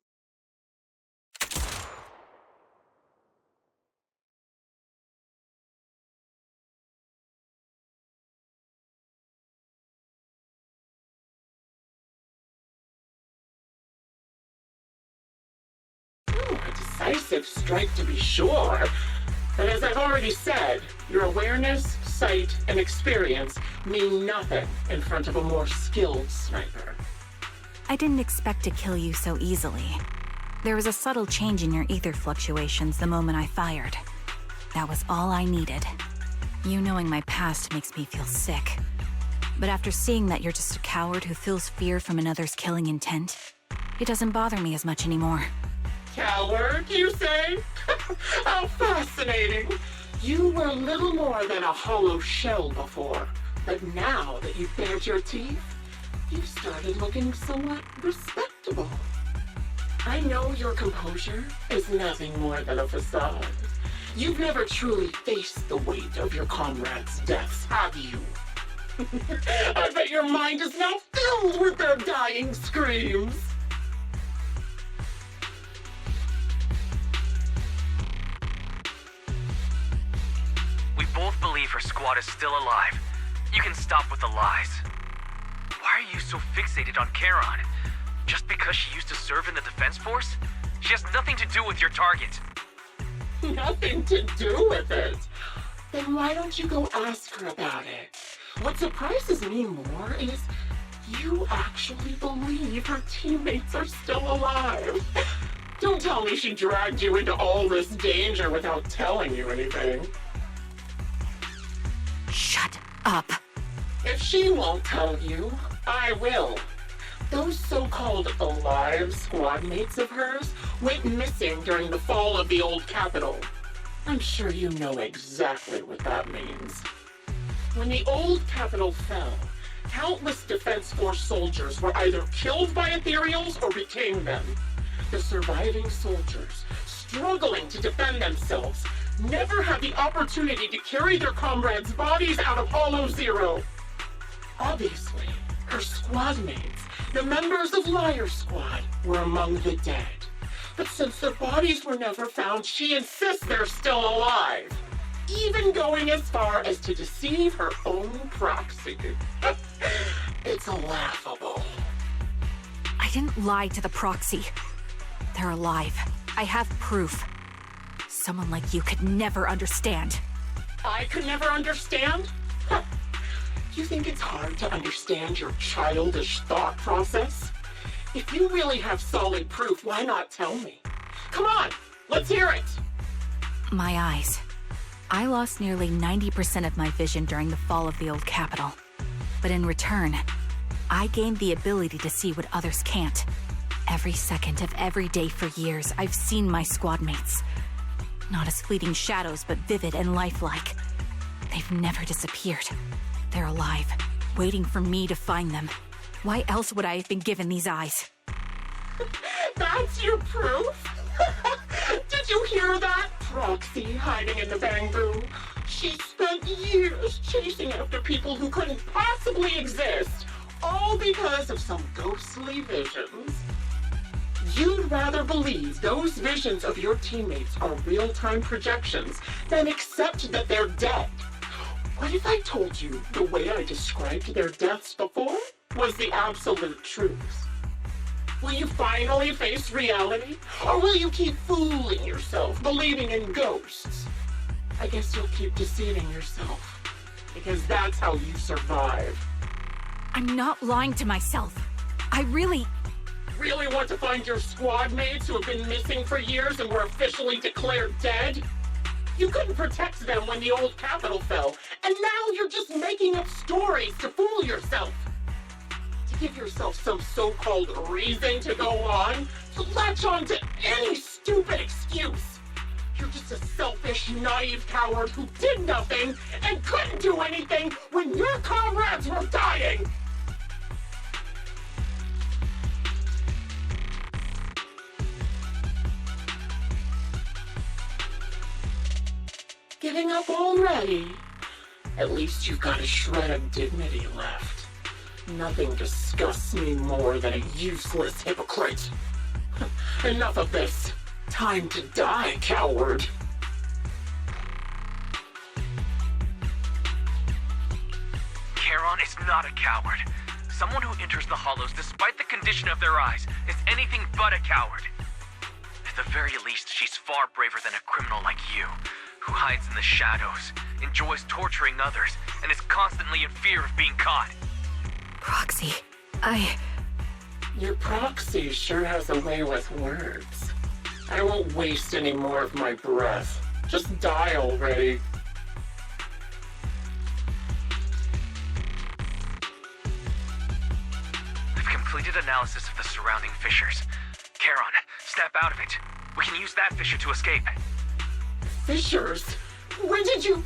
A decisive strike to be sure. But as I've already said, your awareness, sight, and experience mean nothing in front of a more skilled sniper. I didn't expect to kill you so easily. There was a subtle change in your ether fluctuations the moment I fired. That was all I needed. You knowing my past makes me feel sick. But after seeing that you're just a coward who feels fear from another's killing intent, it doesn't bother me as much anymore. Coward, you say? How fascinating. You were little more than a hollow shell before, but now that you've bared your teeth, you've started looking somewhat respectable. I know your composure is nothing more than a facade. You've never truly faced the weight of your comrades' deaths, have you? I bet your mind is now filled with their dying screams. We both believe her squad is still alive. You can stop with the lies. Why are you so fixated on Charon? Just because she used to serve in the defense force? She has nothing to do with your target. Nothing to do with it? Then why don't you go ask her about it? What surprises me more is you actually believe her teammates are still alive. Don't tell me she dragged you into all this danger without telling you anything. Shut up. If if she won't tell you, I will. Those so-called alive squad mates of hers went missing during the fall of the old capital. I'm sure you know exactly what that means. When the old capital fell, countless Defense Force soldiers were either killed by ethereals or became them. The surviving soldiers, struggling to defend themselves, never had the opportunity to carry their comrades' bodies out of Hollow Zero. Obviously, her squad mates, the members of Liar Squad, were among the dead. But since their bodies were never found, she insists they're still alive, even going as far as to deceive her own Proxy. It's laughable. I didn't lie to the Proxy. They're alive. I have proof. Someone like you could never understand. I could never understand? Huh. You think it's hard to understand your childish thought process? If you really have solid proof, why not tell me? Come on, let's hear it! My eyes. I lost nearly 90% of my vision during the fall of the old capital. But in return, I gained the ability to see what others can't. Every second of every day for years, I've seen my squad mates. Not as fleeting shadows, but vivid and lifelike. They've never disappeared. They're alive, waiting for me to find them. Why else would I have been given these eyes? That's your proof? Did you hear that? Proxy hiding in the bamboo. She spent years chasing after people who couldn't possibly exist, all because of some ghostly visions. You'd rather believe those visions of your teammates are real-time projections than accept that they're dead. What if I told you the way I described their deaths before was the absolute truth? Will you finally face reality? Or will you keep fooling yourself, believing in ghosts? I guess you'll keep deceiving yourself, because that's how you survive. I'm not lying to myself. I really want to find your squad mates who have been missing for years and were officially declared dead? You couldn't protect them when the old capital fell, and now you're just making up stories to fool yourself. To give yourself some so-called reason to go on, to latch on to any stupid excuse. You're just a selfish, naive coward who did nothing and couldn't do anything when your comrades were dying. Giving up already? At least you've got a shred of dignity left. Nothing disgusts me more than a useless hypocrite. Enough of this. Time to die, coward. Charon is not a coward. Someone who enters the Hollows despite the condition of their eyes is anything but a coward. At the very least, she's far braver than a criminal like you, who hides in the shadows, enjoys torturing others, and is constantly in fear of being caught. Proxy, Your Proxy sure has a way with words. I won't waste any more of my breath. Just die already. I've completed analysis of the surrounding fissures. Charon, snap out of it. We can use that fissure to escape. Fissures? When did you...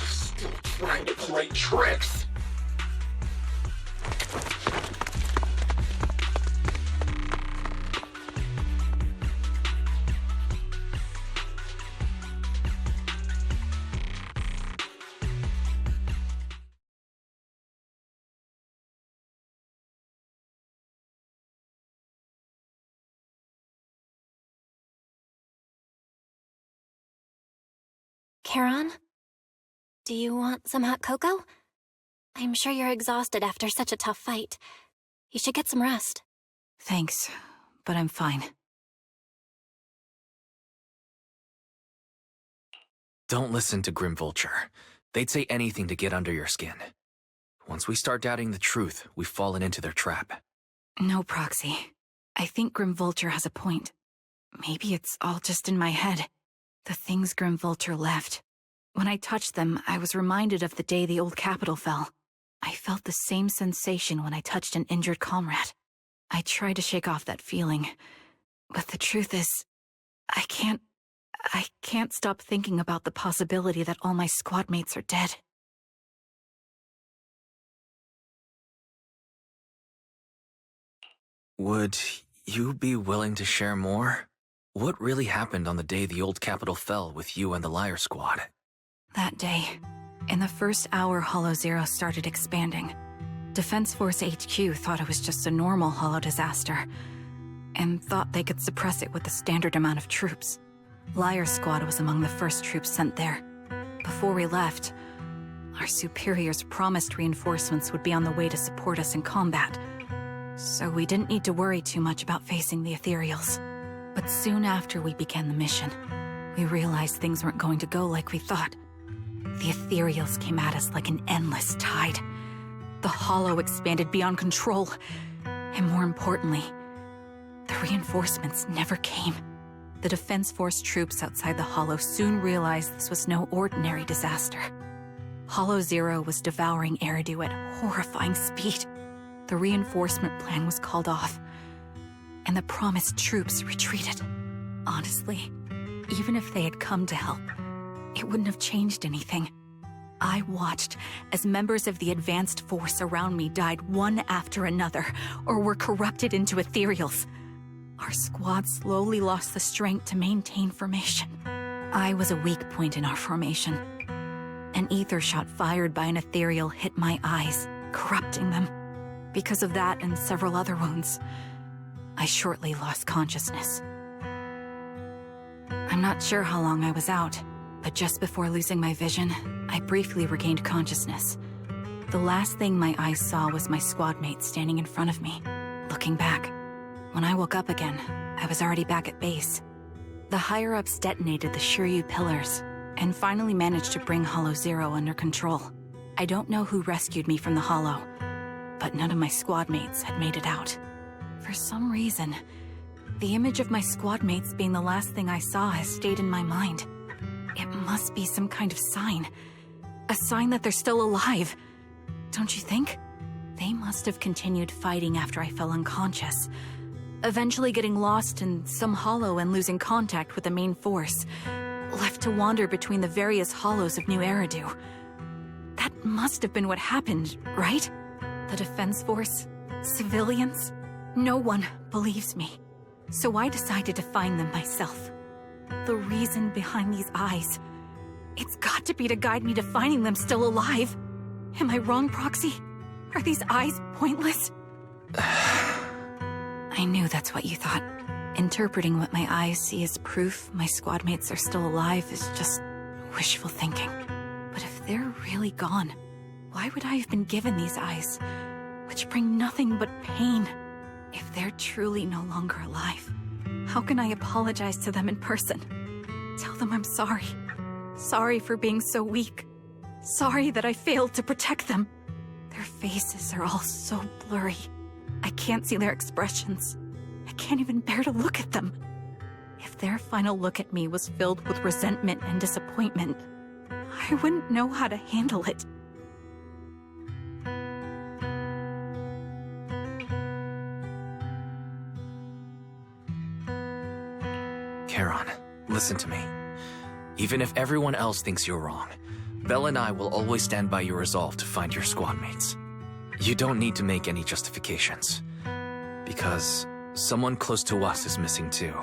Still trying to play tricks. Charon? Do you want some hot cocoa? I'm sure you're exhausted after such a tough fight. You should get some rest. Thanks, but I'm fine. Don't listen to Grim Vulture. They'd say anything to get under your skin. Once we start doubting the truth, we've fallen into their trap. No, Proxy. I think Grim Vulture has a point. Maybe it's all just in my head. The things Grim Vulture left. When I touched them, I was reminded of the day the old capital fell. I felt the same sensation when I touched an injured comrade. I tried to shake off that feeling, but the truth is, I can't stop thinking about the possibility that all my squad mates are dead. Would you be willing to share more? What really happened on the day the old capital fell with you and the Liar Squad? That day, in the first hour Hollow Zero started expanding, Defense Force HQ thought it was just a normal Hollow disaster, and thought they could suppress it with the standard amount of troops. Liar Squad was among the first troops sent there. Before we left, our superiors promised reinforcements would be on the way to support us in combat, so we didn't need to worry too much about facing the Ethereals. But soon after we began the mission, we realized things weren't going to go like we thought. The Ethereals came at us like an endless tide. The Hollow expanded beyond control, and more importantly, the reinforcements never came. The Defense Force troops outside the Hollow soon realized this was no ordinary disaster. Hollow Zero was devouring Eridu at horrifying speed. The reinforcement plan was called off, and the promised troops retreated. Honestly, even if they had come to help, it wouldn't have changed anything. I watched as members of the advanced force around me died one after another, or were corrupted into ethereals. Our squad slowly lost the strength to maintain formation. I was a weak point in our formation. An ether shot fired by an ethereal hit my eyes, corrupting them. Because of that and several other wounds, I shortly lost consciousness. I'm not sure how long I was out, but just before losing my vision, I briefly regained consciousness. The last thing my eyes saw was my squad mate standing in front of me, looking back. When I woke up again, I was already back at base. The higher-ups detonated the Shiryu pillars, and finally managed to bring Hollow Zero under control. I don't know who rescued me from the Hollow, but none of my squad mates had made it out. For some reason, the image of my squad mates being the last thing I saw has stayed in my mind. It must be some kind of sign. A sign that they're still alive. Don't you think? They must have continued fighting after I fell unconscious, eventually getting lost in some hollow and losing contact with the main force, left to wander between the various hollows of New Eridu. That must have been what happened, right? The Defense Force? Civilians? No one believes me. So I decided to find them myself. The reason behind these eyes. It's got to be to guide me to finding them still alive. Am I wrong, Proxy? Are these eyes pointless? I knew that's what you thought. Interpreting what my eyes see as proof my squad mates are still alive is just wishful thinking. But if they're really gone, why would I have been given these eyes, which bring nothing but pain? If they're truly no longer alive, how can I apologize to them in person? Tell them I'm sorry. Sorry for being so weak. Sorry that I failed to protect them. Their faces are all so blurry. I can't see their expressions. I can't even bear to look at them. If their final look at me was filled with resentment and disappointment, I wouldn't know how to handle it. Charon, listen to me. Even if everyone else thinks you're wrong, Belle and I will always stand by your resolve to find your squad mates. You don't need to make any justifications, because someone close to us is missing too,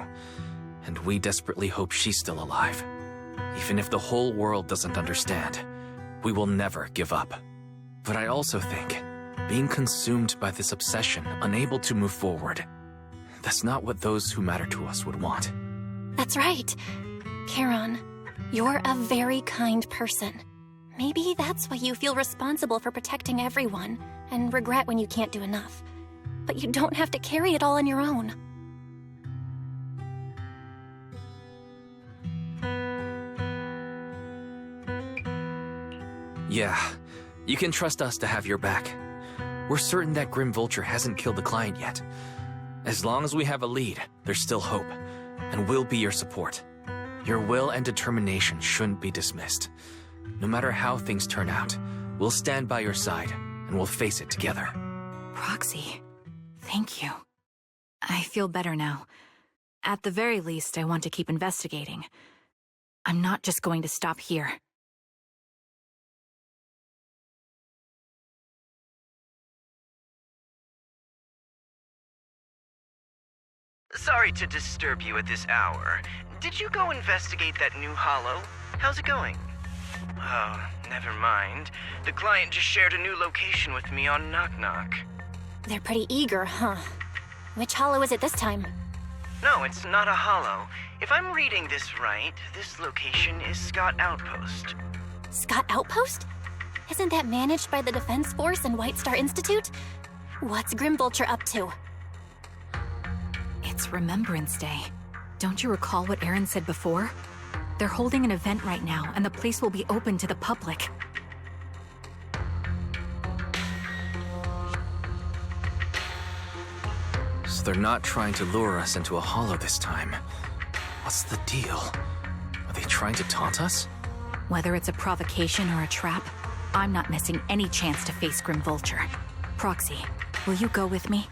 and we desperately hope she's still alive. Even if the whole world doesn't understand, we will never give up. But I also think, being consumed by this obsession, unable to move forward, that's not what those who matter to us would want. That's right. Charon, you're a very kind person. Maybe that's why you feel responsible for protecting everyone, and regret when you can't do enough. But you don't have to carry it all on your own. Yeah, you can trust us to have your back. We're certain that Grim Vulture hasn't killed the client yet. As long as we have a lead, there's still hope, and we'll be your support. Your will and determination shouldn't be dismissed. No matter how things turn out, we'll stand by your side, and we'll face it together. Proxy, thank you. I feel better now. At the very least, I want to keep investigating. I'm not just going to stop here. Sorry to disturb you at this hour. Did you go investigate that new hollow? How's it going? Oh, never mind. The client just shared a new location with me on Knock Knock. They're pretty eager, huh? Which hollow is it this time? No, it's not a hollow. If I'm reading this right, this location is Scott Outpost. Scott Outpost? Isn't that managed by the Defense Force and White Star Institute? What's Grim Vulture up to? It's Remembrance Day. Don't you recall what Aaron said before? They're holding an event right now, and the place will be open to the public. So they're not trying to lure us into a hollow this time. What's the deal? Are they trying to taunt us? Whether it's a provocation or a trap, I'm not missing any chance to face Grim Vulture. Proxy, will you go with me?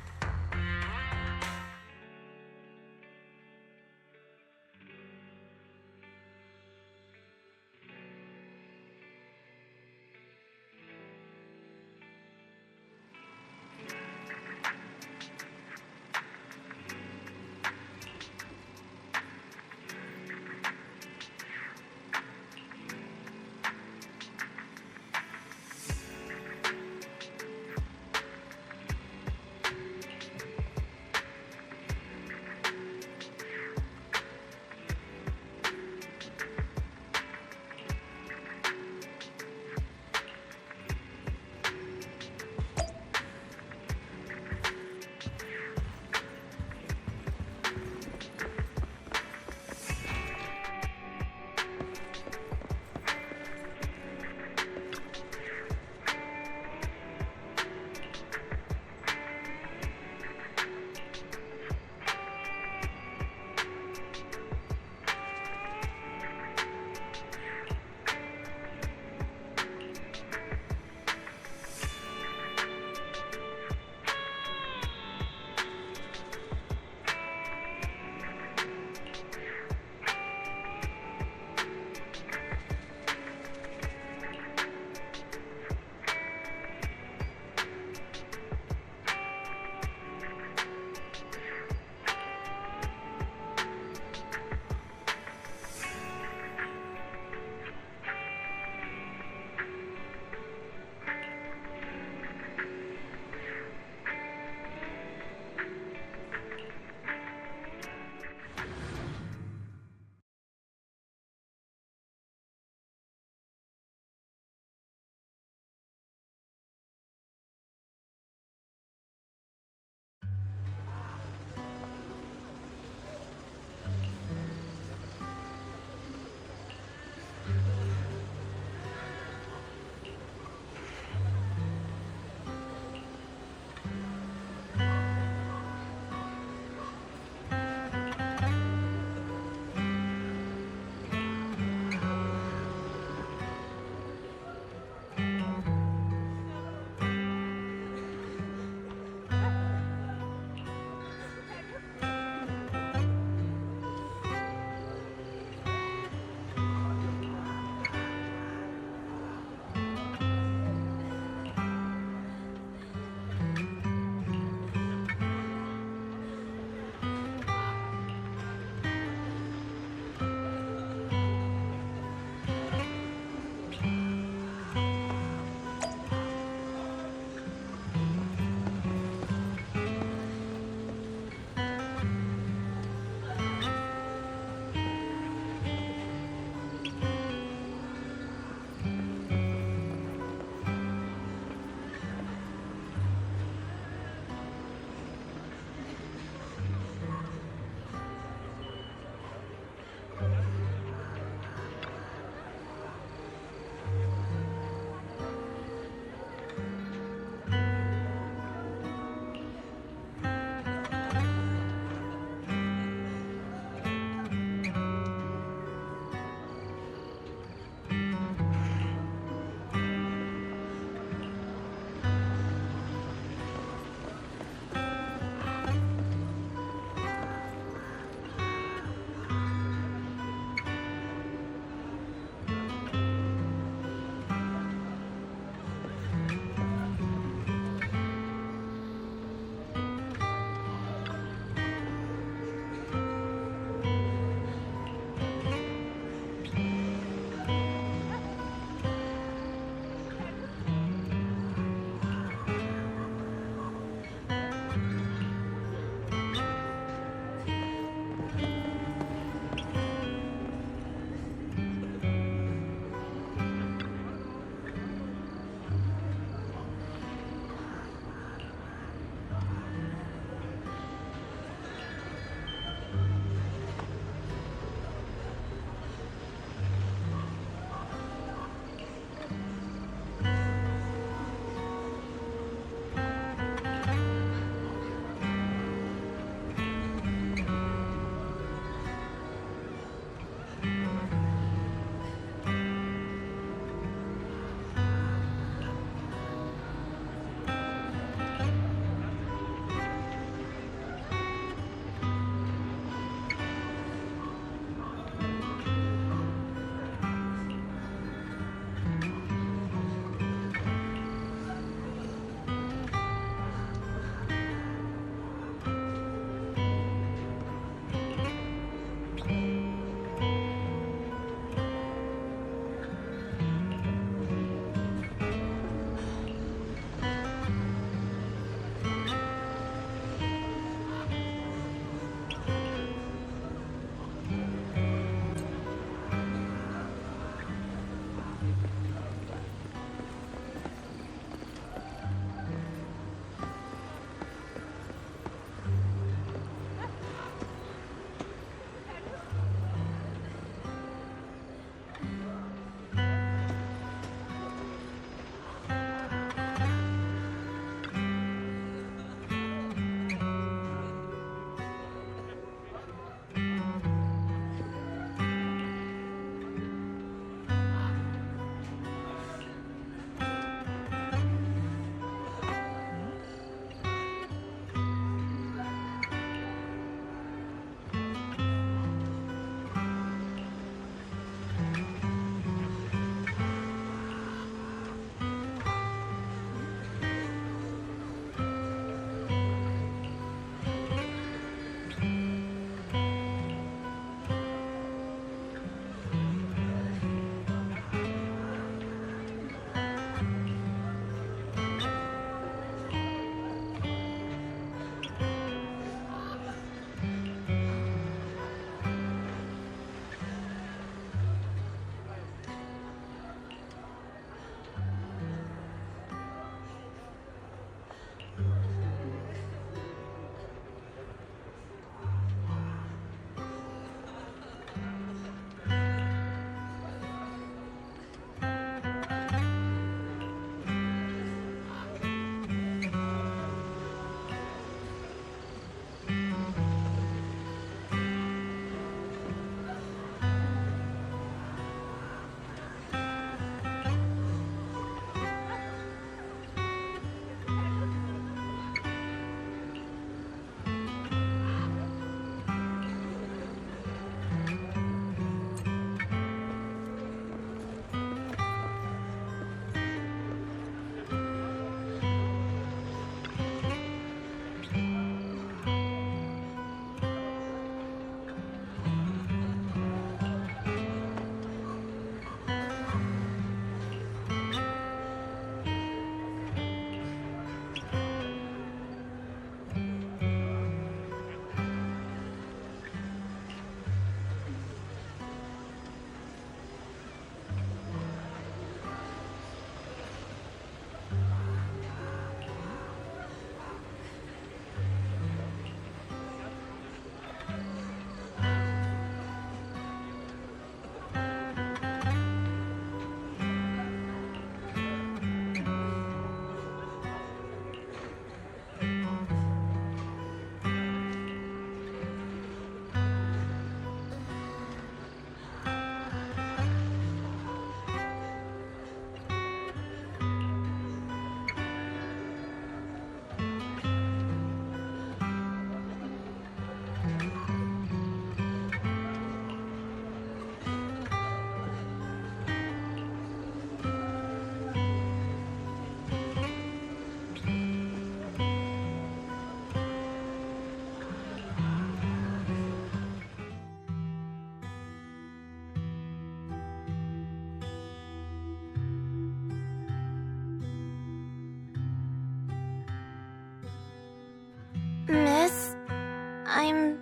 I'm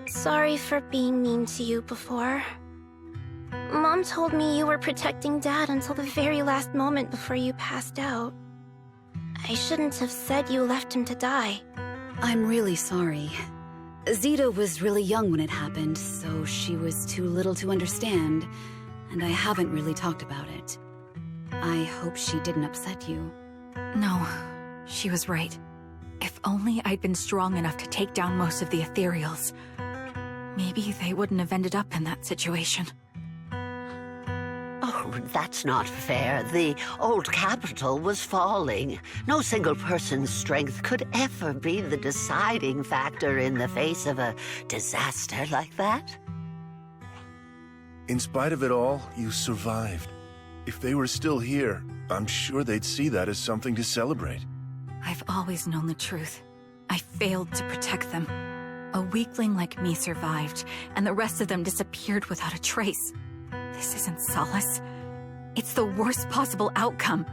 sorry for being mean to you before. Mom told me you were protecting Dad until the very last moment before you passed out. I shouldn't have said you left him to die. I'm really sorry. Zita was really young when it happened, so she was too little to understand, and I haven't really talked about it. I hope she didn't upset you. No, she was right. If only I'd been strong enough to take down most of the ethereals, maybe they wouldn't have ended up in that situation. Oh, that's not fair. The old capital was falling. No single person's strength could ever be the deciding factor in the face of a disaster like that. In spite of it all, you survived. If they were still here, I'm sure they'd see that as something to celebrate. I've always known the truth. I failed to protect them. A weakling like me survived, and the rest of them disappeared without a trace. This isn't solace. It's the worst possible outcome.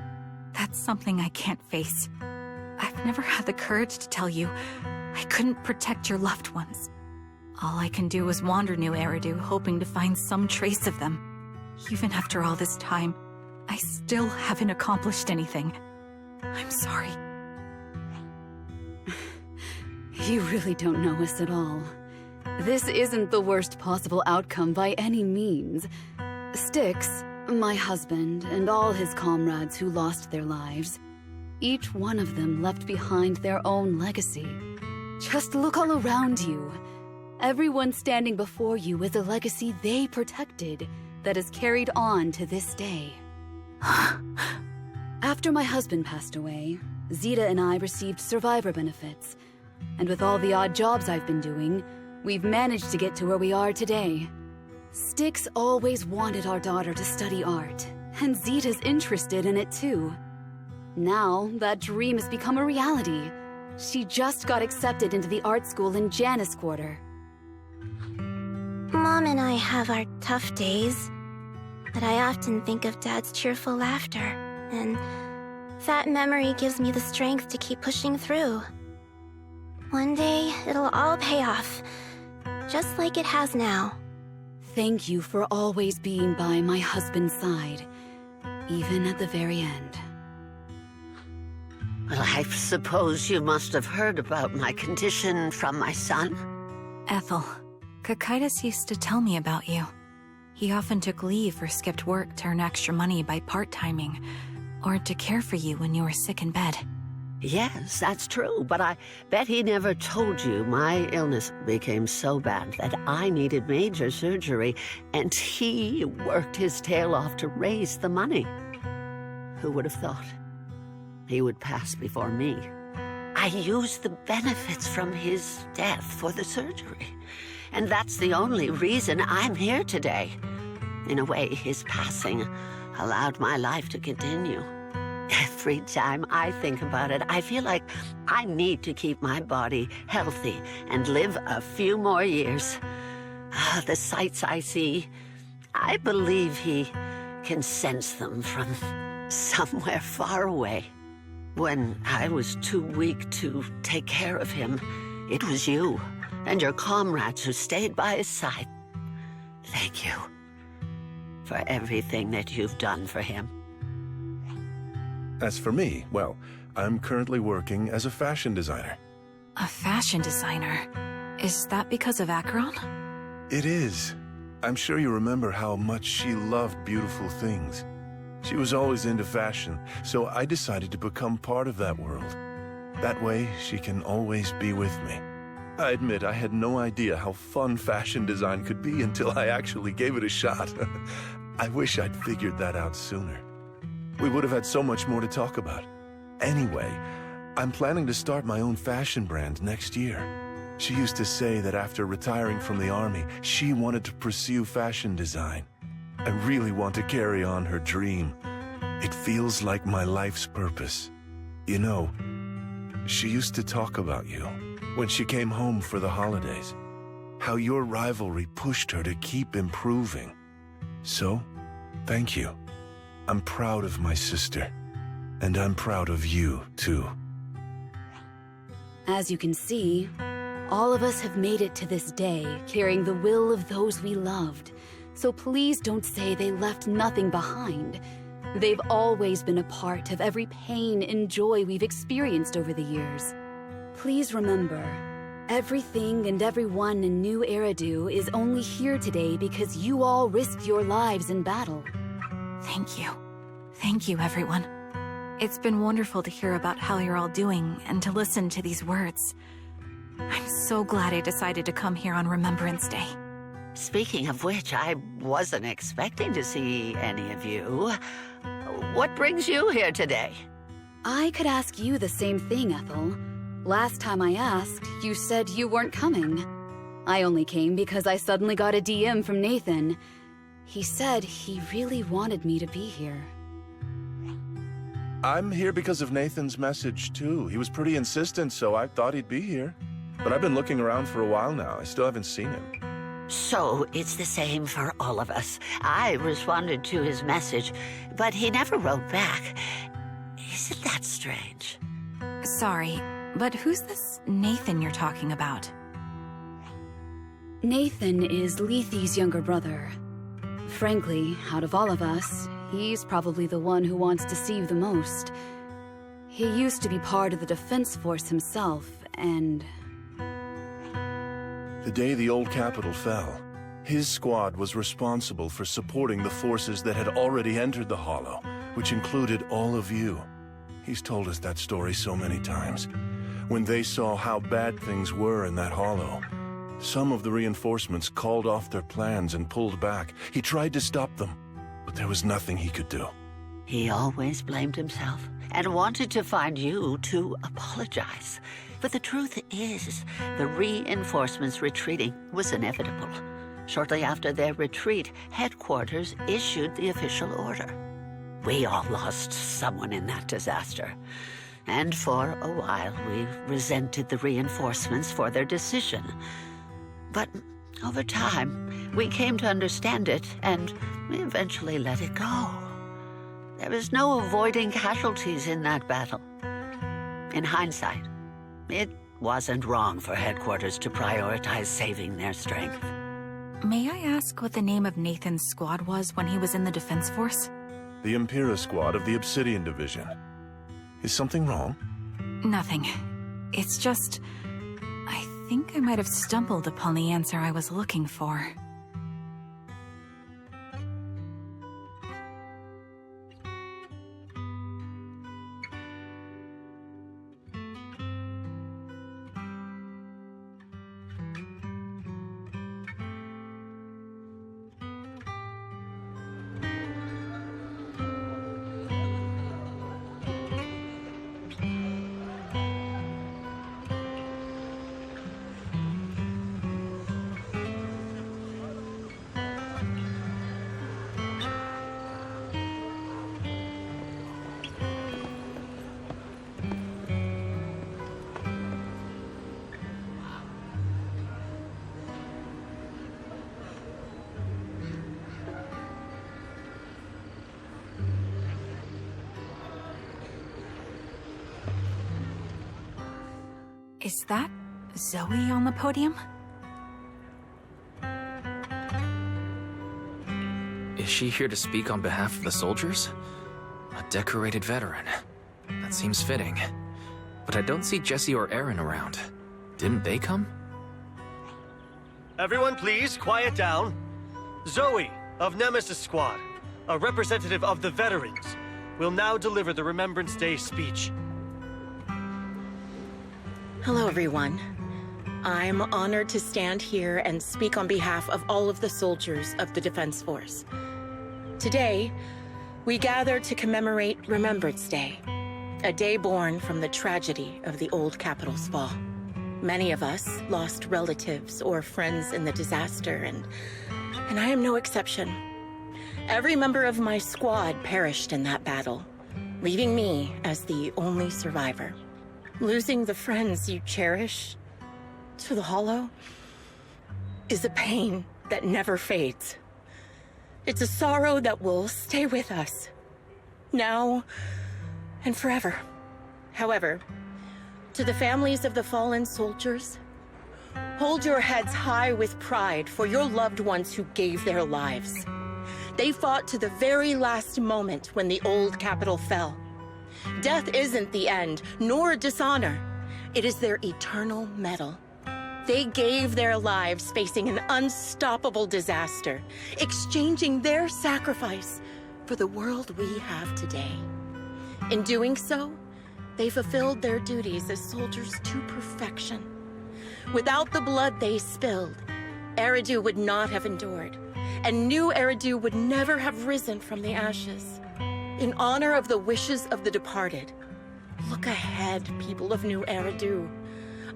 That's something I can't face. I've never had the courage to tell you I couldn't protect your loved ones. All I can do is wander New Eridu, hoping to find some trace of them. Even after all this time, I still haven't accomplished anything. I'm sorry. You really don't know us at all. This isn't the worst possible outcome by any means. Styx, my husband, and all his comrades who lost their lives, each one of them left behind their own legacy. Just look all around you. Everyone standing before you is a legacy they protected that is carried on to this day. After my husband passed away, Zita and I received survivor benefits, and with all the odd jobs I've been doing, we've managed to get to where we are today. Styx always wanted our daughter to study art, and Zita's interested in it too. Now, that dream has become a reality. She just got accepted into the art school in Janus Quarter. Mom and I have our tough days, but I often think of Dad's cheerful laughter, and that memory gives me the strength to keep pushing through. One day, it'll all pay off, just like it has now. Thank you for always being by my husband's side, even at the very end. Well, I suppose you must have heard about my condition from my son. Ethel, Kakaitis used to tell me about you. He often took leave or skipped work to earn extra money by part-timing, or to care for you when you were sick in bed. Yes, that's true, but I bet he never told you my illness became so bad that I needed major surgery, and he worked his tail off to raise the money. Who would have thought he would pass before me? I used the benefits from his death for the surgery, and that's the only reason I'm here today. In a way, his passing allowed my life to continue. Every time I think about it, I feel like I need to keep my body healthy and live a few more years. The sights I see, I believe he can sense them from somewhere far away. When I was too weak to take care of him, it was you and your comrades who stayed by his side. Thank you for everything that you've done for him. As for me, well, I'm currently working as a fashion designer. A fashion designer? Is that because of Acheron? It is. I'm sure you remember how much she loved beautiful things. She was always into fashion, so I decided to become part of that world. That way, she can always be with me. I admit I had no idea how fun fashion design could be until I actually gave it a shot. I wish I'd figured that out sooner. We would have had so much more to talk about. Anyway, I'm planning to start my own fashion brand next year. She used to say that after retiring from the army, she wanted to pursue fashion design. I really want to carry on her dream. It feels like my life's purpose. You know, she used to talk about you when she came home for the holidays. How your rivalry pushed her to keep improving. So, thank you. I'm proud of my sister, and I'm proud of you, too. As you can see, All of us have made it to this day, carrying the will of those we loved. So please don't say they left nothing behind. They've always been a part of every pain and joy we've experienced over the years. Please remember, everything and everyone in New Eridu is only here today because you all risked your lives in battle. Thank you. Thank you, everyone. It's been wonderful to hear about how you're all doing and to listen to these words. I'm so glad I decided to come here on Remembrance Day. Speaking of which, I wasn't expecting to see any of you. What brings you here today? I could ask you the same thing, Ethel. Last time I asked, you said you weren't coming. I only came because I suddenly got a DM from Nathan. He said he really wanted me to be here. I'm here because of Nathan's message, too. He was pretty insistent, so I thought he'd be here. But I've been looking around for a while now. I still haven't seen him. So it's the same for all of us. I responded to his message, but he never wrote back. Isn't that strange? Sorry, but who's this Nathan you're talking about? Nathan is Lethe's younger brother. Frankly, out of all of us, he's probably the one who wants to see you the most. He used to be part of the defense force himself, and... The day the old capital fell, his squad was responsible for supporting the forces that had already entered the Hollow, which included all of you. He's told us that story so many times. When they saw how bad things were in that Hollow, some of the reinforcements called off their plans and pulled back. He tried to stop them, but there was nothing he could do. He always blamed himself and wanted to find you to apologize. But the truth is, the reinforcements retreating was inevitable. Shortly after their retreat, headquarters issued the official order. We all lost someone in that disaster. And for a while, we resented the reinforcements for their decision. But over time, we came to understand it, and we eventually let it go. There was no avoiding casualties in that battle. In hindsight, it wasn't wrong for headquarters to prioritize saving their strength. May I ask what the name of Nathan's squad was when he was in the defense force? The Impera squad of the Obsidian Division. Is something wrong? Nothing. It's just... I think I might have stumbled upon the answer I was looking for. Is that Zoe on the podium? Is she here to speak on behalf of the soldiers? A decorated veteran. That seems fitting. But I don't see Jesse or Aaron around. Didn't they come? Everyone please, quiet down. Zoe, of Nemesis Squad, a representative of the veterans, will now deliver the Remembrance Day speech. Hello, everyone. I'm honored to stand here and speak on behalf of all of the soldiers of the Defense Force. Today, we gather to commemorate Remembrance Day, a day born from the tragedy of the old capital's fall. Many of us lost relatives or friends in the disaster, and I am no exception. Every member of my squad perished in that battle, leaving me as the only survivor. Losing the friends you cherish to the Hollow is a pain that never fades. It's a sorrow that will stay with us, now and forever. However, to the families of the fallen soldiers, hold your heads high with pride for your loved ones who gave their lives. They fought to the very last moment when the old capital fell. Death isn't the end, nor dishonor. It is their eternal medal. They gave their lives facing an unstoppable disaster, exchanging their sacrifice for the world we have today. In doing so, they fulfilled their duties as soldiers to perfection. Without the blood they spilled, Eridu would not have endured, and new Eridu would never have risen from the ashes. In honor of the wishes of the departed, look ahead, people of New Eridu.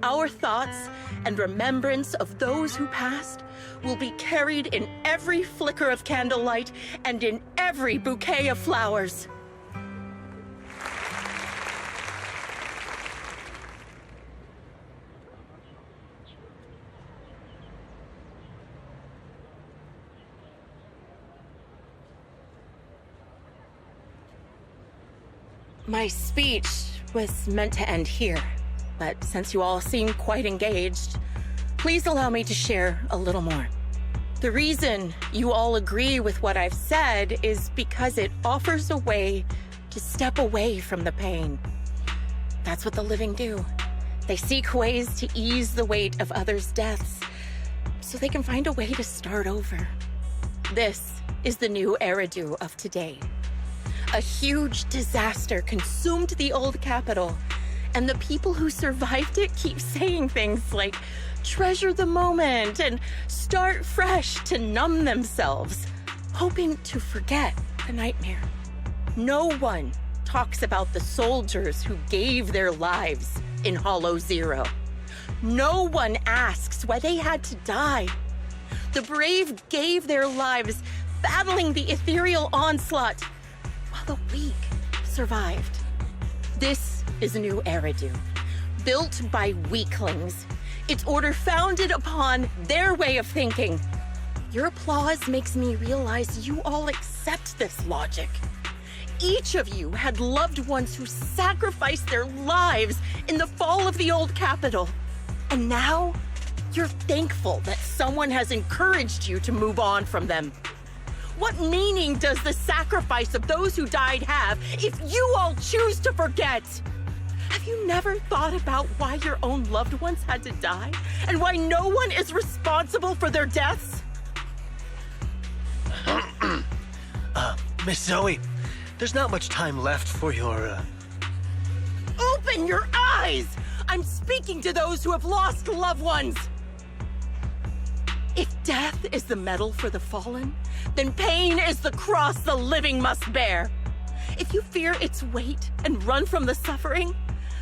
Our thoughts and remembrance of those who passed will be carried in every flicker of candlelight and in every bouquet of flowers. My speech was meant to end here, but since you all seem quite engaged, please allow me to share a little more. The reason you all agree with what I've said is because it offers a way to step away from the pain. That's what the living do. They seek ways to ease the weight of others' deaths, so they can find a way to start over. This is the new Eridu of today. A huge disaster consumed the old capital, and the people who survived it keep saying things like, treasure the moment and start fresh to numb themselves, hoping to forget the nightmare. No one talks about the soldiers who gave their lives in Hollow Zero. No one asks why they had to die. The brave gave their lives battling the ethereal onslaught, while the weak survived. This is New Eridu, built by weaklings. Its order founded upon their way of thinking. Your applause makes me realize you all accept this logic. Each of you had loved ones who sacrificed their lives in the fall of the old capital. And now, you're thankful that someone has encouraged you to move on from them. What meaning does the sacrifice of those who died have if you all choose to forget? Have you never thought about why your own loved ones had to die? And why no one is responsible for their deaths? Miss Zoe, there's not much time left for your, Open your eyes! I'm speaking to those who have lost loved ones! If death is the medal for the fallen, then pain is the cross the living must bear. If you fear its weight and run from the suffering,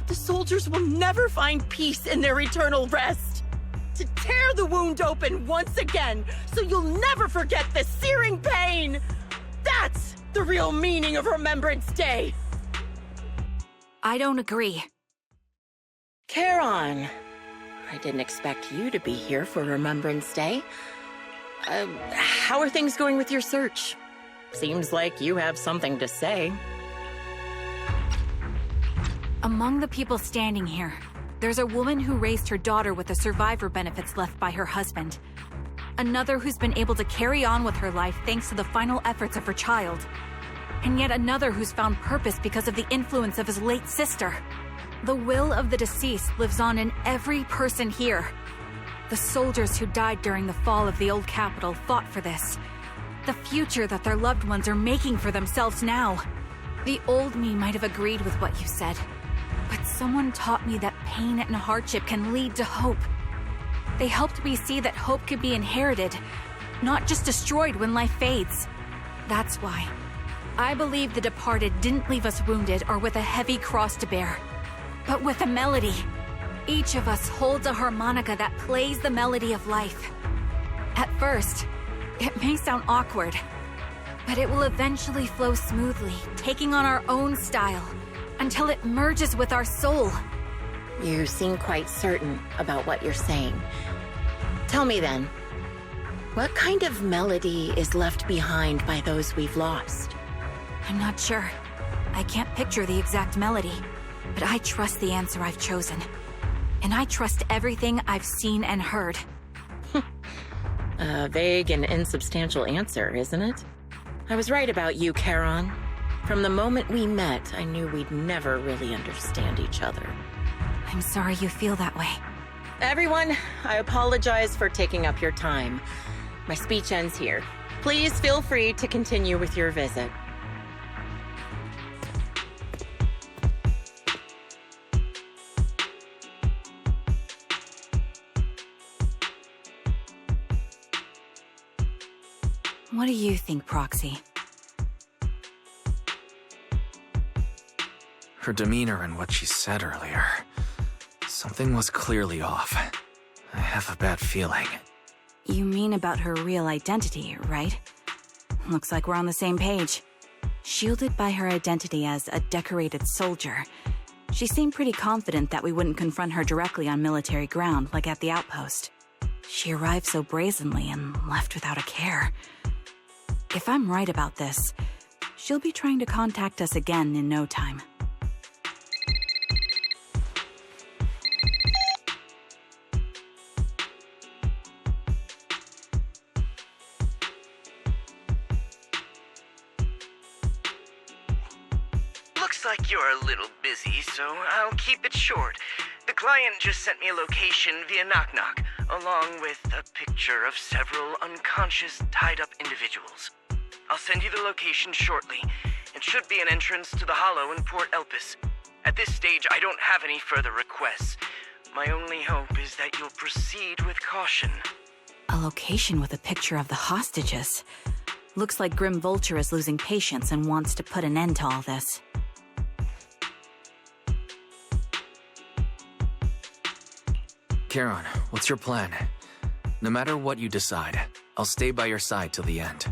the soldiers will never find peace in their eternal rest. To tear the wound open once again, so you'll never forget the searing pain! That's the real meaning of Remembrance Day! I don't agree. Charon, I didn't expect you to be here for Remembrance Day. How are things going with your search? Seems like you have something to say. Among the people standing here, there's a woman who raised her daughter with the survivor benefits left by her husband. Another who's been able to carry on with her life thanks to the final efforts of her child. And yet another who's found purpose because of the influence of his late sister. The will of the deceased lives on in every person here. The soldiers who died during the fall of the old capital fought for this. The future that their loved ones are making for themselves now. The old me might have agreed with what you said, but someone taught me that pain and hardship can lead to hope. They helped me see that hope could be inherited, not just destroyed when life fades. That's why I believe the departed didn't leave us wounded or with a heavy cross to bear, but with a melody. Each of us holds a harmonica that plays the melody of life. At first, it may sound awkward, but it will eventually flow smoothly, taking on our own style, until it merges with our soul. You seem quite certain about what you're saying. Tell me then, what kind of melody is left behind by those we've lost? I'm not sure. I can't picture the exact melody, but I trust the answer I've chosen. And I trust everything I've seen and heard. A vague and insubstantial answer, isn't it? I was right about you, Charon. From the moment we met, I knew we'd never really understand each other. I'm sorry you feel that way. Everyone, I apologize for taking up your time. My speech ends here. Please feel free to continue with your visit. What do you think, Proxy? Her demeanor and what she said earlier. Something was clearly off. I have a bad feeling. You mean about her real identity, right? Looks like we're on the same page. Shielded by her identity as a decorated soldier, she seemed pretty confident that we wouldn't confront her directly on military ground like at the outpost. She arrived so brazenly and left without a care. If I'm right about this, she'll be trying to contact us again in no time. Looks like you're a little busy, so I'll keep it short. The client just sent me a location via Knock Knock, along with a picture of several unconscious, tied-up individuals. I'll send you the location shortly. It should be an entrance to the Hollow in Port Elpis. At this stage, I don't have any further requests. My only hope is that you'll proceed with caution. A location with a picture of the hostages. Looks like Grim Vulture is losing patience and wants to put an end to all this. Charon, what's your plan? No matter what you decide, I'll stay by your side till the end.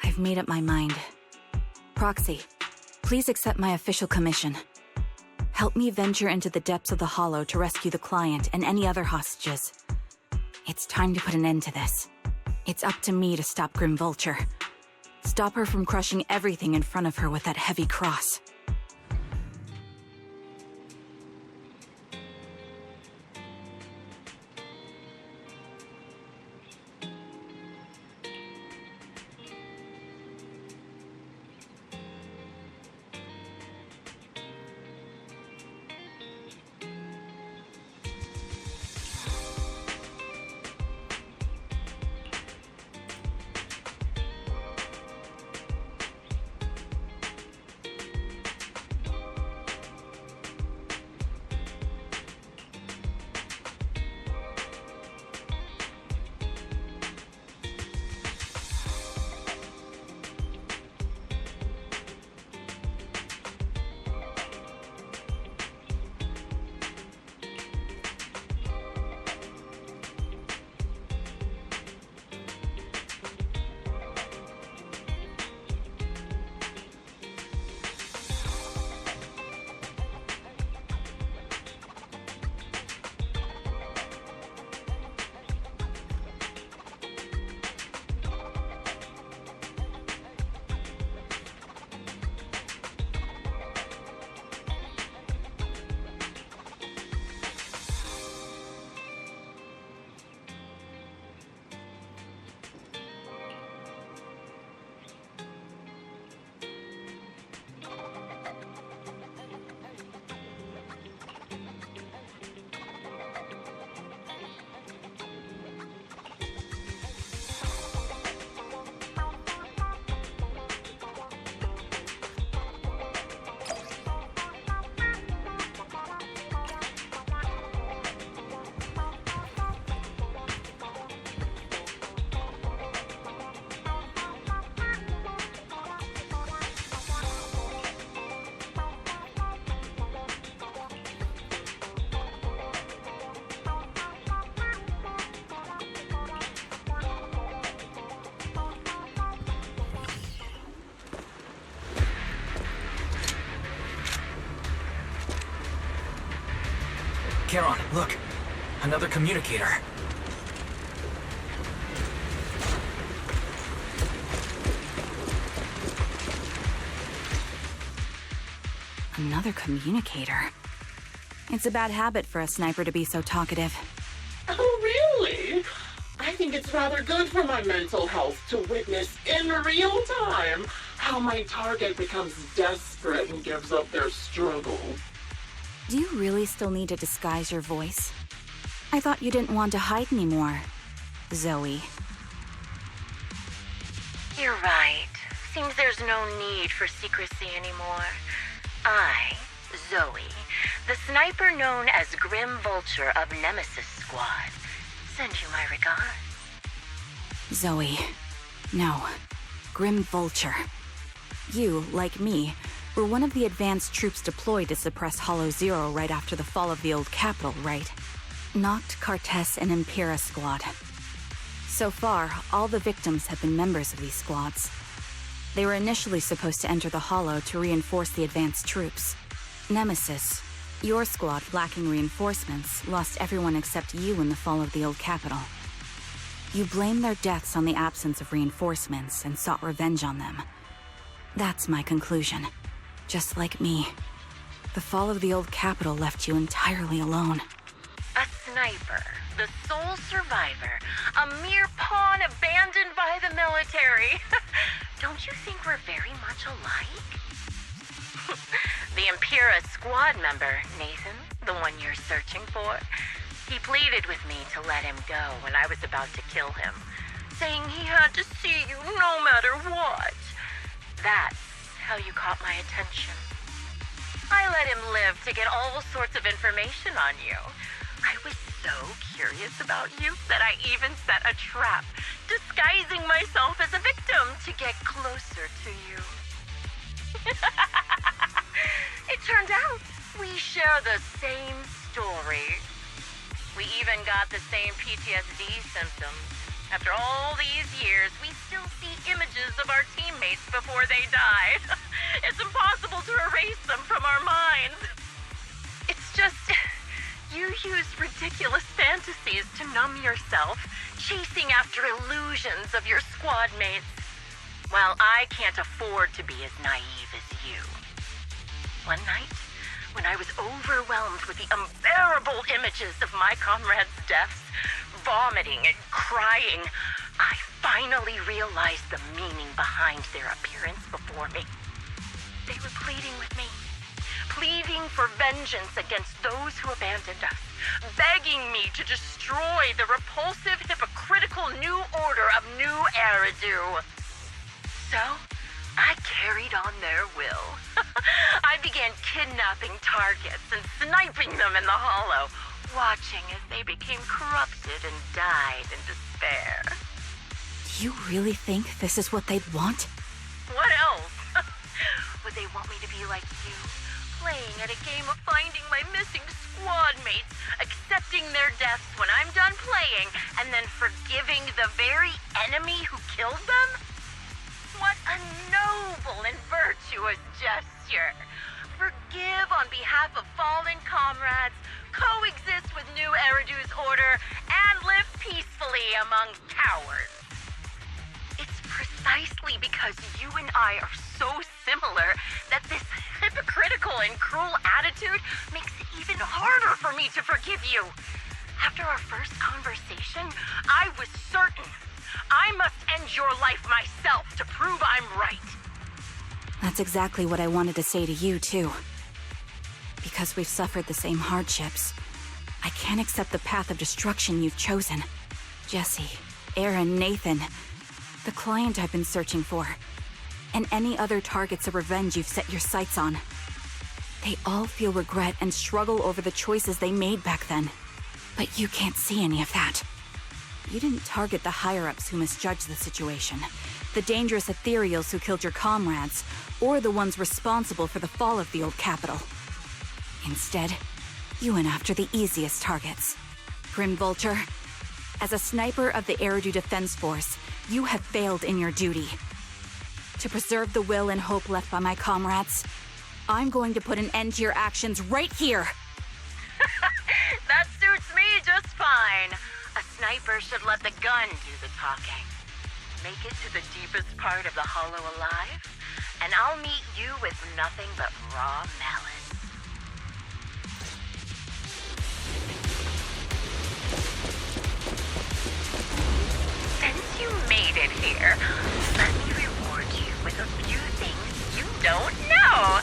I've made up my mind. Proxy, please accept my official commission. Help me venture into the depths of the Hollow to rescue the client and any other hostages. It's time to put an end to this. It's up to me to stop Grim Vulture. Stop her from crushing everything in front of her with that heavy cross. Charon, look! Another communicator. Another communicator. It's a bad habit for a sniper to be so talkative. Oh, really? I think it's rather good for my mental health to witness in real time how my target becomes desperate and gives up their struggle. Do you really still need to disguise your voice? I thought you didn't want to hide anymore, Zoe. You're right. Seems there's no need for secrecy anymore. I, Zoe, the sniper known as Grim Vulture of Nemesis Squad, send you my regards. Zoe. No. Grim Vulture. You, like me, were one of the advanced troops deployed to suppress Hollow Zero right after the fall of the old capital, right? Noct, Cartes, and Impera Squad. So far, all the victims have been members of these squads. They were initially supposed to enter the Hollow to reinforce the advanced troops. Nemesis, your squad, lacking reinforcements, lost everyone except you in the fall of the old capital. You blamed their deaths on the absence of reinforcements and sought revenge on them. That's my conclusion. Just like me. The fall of the old capital left you entirely alone. A sniper, the sole survivor, a mere pawn abandoned by the military. Don't you think we're very much alike? The Impera squad member, Nathan, the one you're searching for, he pleaded with me to let him go when I was about to kill him, saying he had to see you no matter what. That's how you caught my attention. I let him live to get all sorts of information on you. I was so curious about you that I even set a trap, disguising myself as a victim to get closer to you. It turned out we share the same story. We even got the same PTSD symptoms. After all these years, we still see images of our teammates before they died. It's impossible to erase them from our minds. It's just, you use ridiculous fantasies to numb yourself, chasing after illusions of your squad mates, while I can't afford to be as naive as you. One night, when I was overwhelmed with the unbearable images of my comrades' deaths, vomiting and crying, I finally realized the meaning behind their appearance before me. They were pleading with me, pleading for vengeance against those who abandoned us, begging me to destroy the repulsive, hypocritical new order of New Eridu. So, I carried on their will. I began kidnapping targets and sniping them in the Hollow, watching as they became corrupted and died in despair. Do you really think this is what they'd want? What else? Would they want me to be like you, playing at a game of finding my missing squad mates, accepting their deaths when I'm done playing, and then forgiving the very enemy who killed them? What a noble and virtuous gesture! Forgive on behalf of fallen comrades, coexist with New Eridu's order, and live peacefully among cowards. It's precisely because you and I are so similar that this hypocritical and cruel attitude makes it even harder for me to forgive you. After our first conversation, I was certain I must end your life myself to prove I'm right. That's exactly what I wanted to say to you, too. Because we've suffered the same hardships, I can't accept the path of destruction you've chosen. Jesse, Aaron, Nathan, the client I've been searching for, and any other targets of revenge you've set your sights on. They all feel regret and struggle over the choices they made back then. But you can't see any of that. You didn't target the higher-ups who misjudged the situation, the dangerous ethereals who killed your comrades, or the ones responsible for the fall of the old capital. Instead, you went after the easiest targets. Grim Vulture, as a sniper of the Eridu Defense Force, you have failed in your duty. To preserve the will and hope left by my comrades, I'm going to put an end to your actions right here! That suits me just fine. A sniper should let the gun do the talking. Make it to the deepest part of the Hollow alive, and I'll meet you with nothing but raw melon. you made it here, let me reward you with a few things you don't know.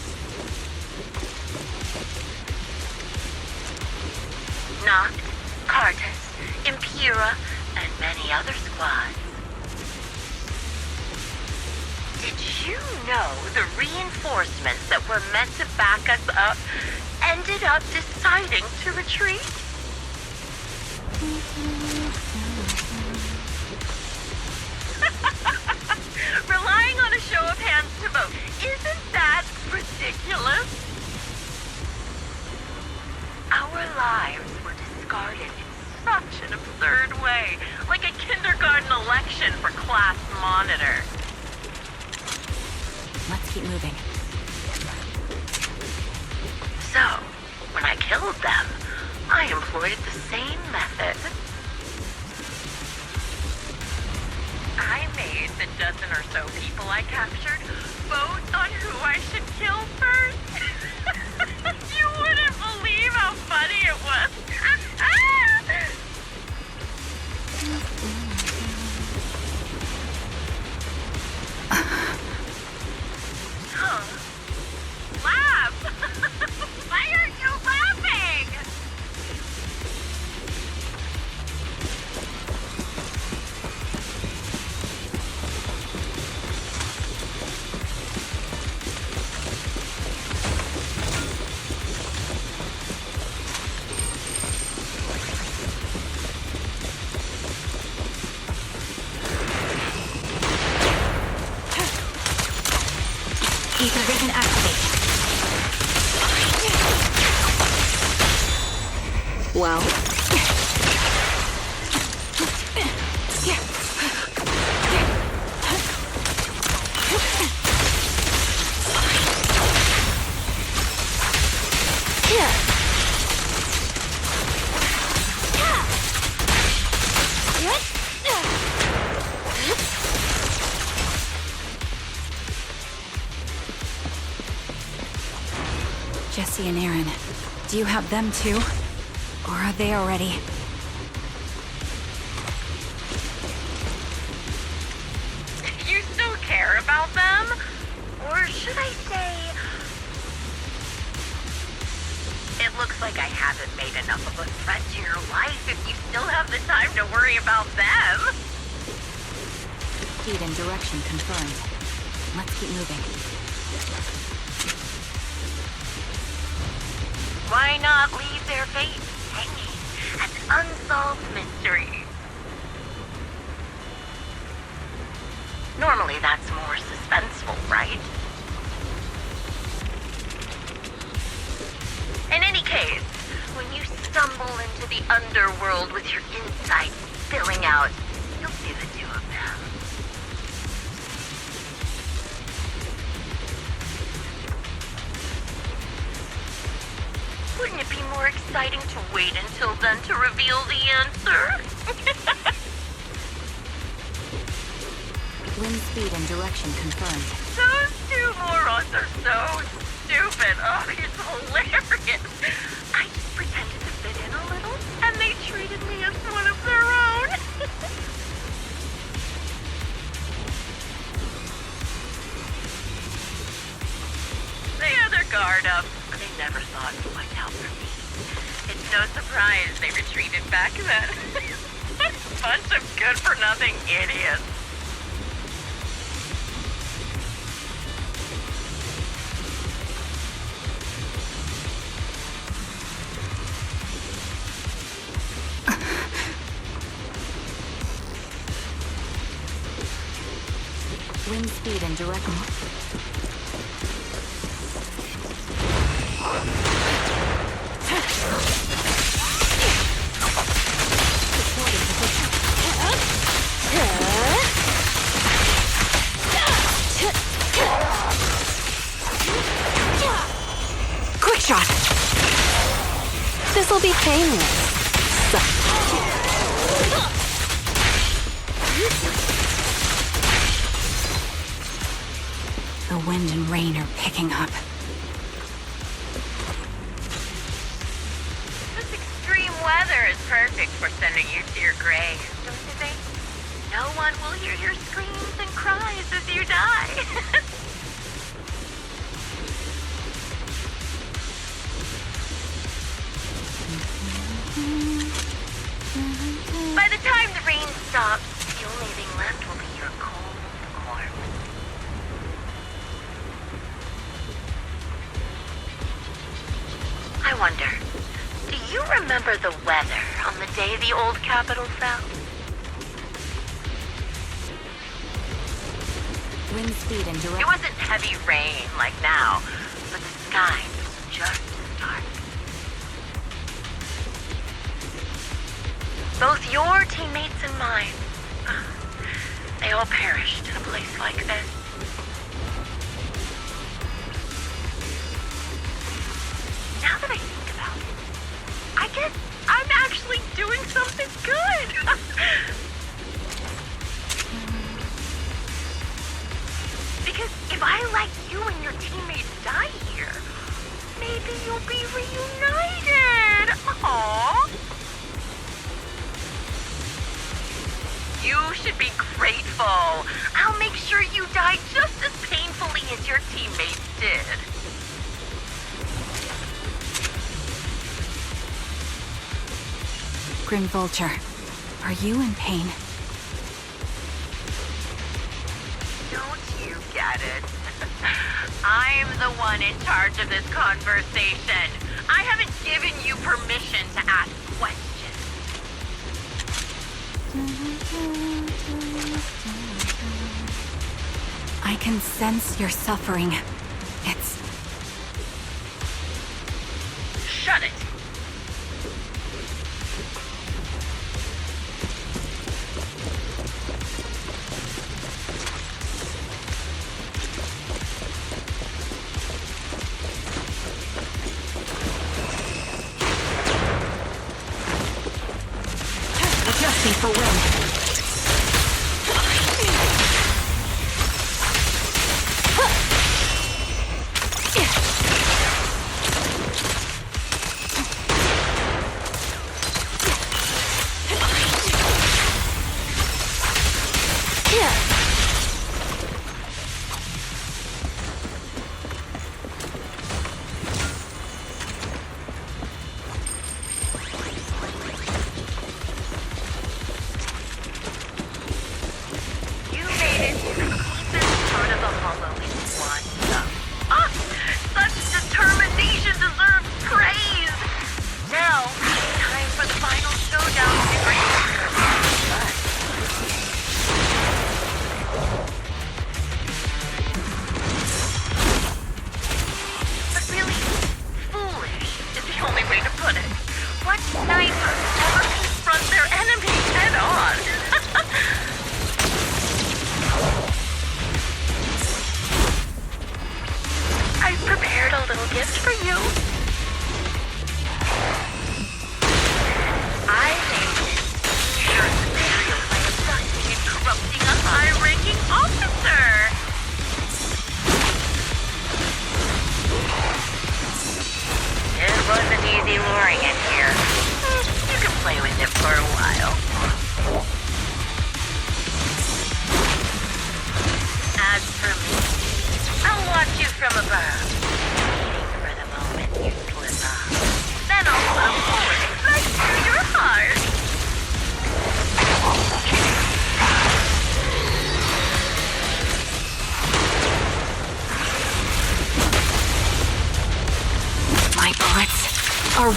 Noct, Cartus, Impera, and many other squads. Did you know the reinforcements that were meant to back us up ended up deciding to retreat? Relying on a show of hands to vote, isn't that ridiculous? Our lives were discarded in such an absurd way, like a kindergarten election for class monitor. Let's keep moving. So, when I killed them, I employed the same method. I made the dozen or so people I captured vote on who I should kill first. You wouldn't believe how funny it was. Laugh! Why aren't you laughing? Ether vision activate. Well, Jesse and Aaron, do you have them too? Or are they already? You still care about them? Or should I say... It looks like I haven't made enough of a threat to your life if you still have the time to worry about them. Speed and direction confirmed. Let's keep moving. Why not leave their fate hanging as an unsolved mystery? Normally that's more suspenseful, right? In any case, when you stumble into the underworld with your insides spilling out, you'll see the two of them. Wouldn't it be more exciting to wait until then to reveal the answer? Wind speed and direction confirmed. Those two morons are so stupid. Oh, it's hilarious. I just pretended to fit in a little, and they treated me as one of their own. They had their guard up. They never thought to find out for me. It's no surprise they retreated back then. Bunch of good-for-nothing idiots. Wind speed and direction. quick shot. This'll be painless. The wind and rain are picking up. This extreme weather is perfect for sending you to your grave, don't you think? No one will hear your screams and cries as you die. By the time the rain stops, the only thing left will be your cold corpse. I wonder, do you remember the weather on the day the old capital fell? Wind speed and direct. It wasn't heavy rain like now, but the sky was just as dark. Both your teammates and mine, they all perished in a place like this. Now that I think about it, I guess I'm actually doing something good. Because if I let you and your teammates die here, maybe you'll be reunited. Aww. You should be grateful. I'll make sure you die just as painfully as your teammates did. Grim Vulture, are you in pain? Don't you get it? I'm the one in charge of this conversation. I haven't given you permission to ask questions. I can sense your suffering. It's... Shut it! Adjusting for wind.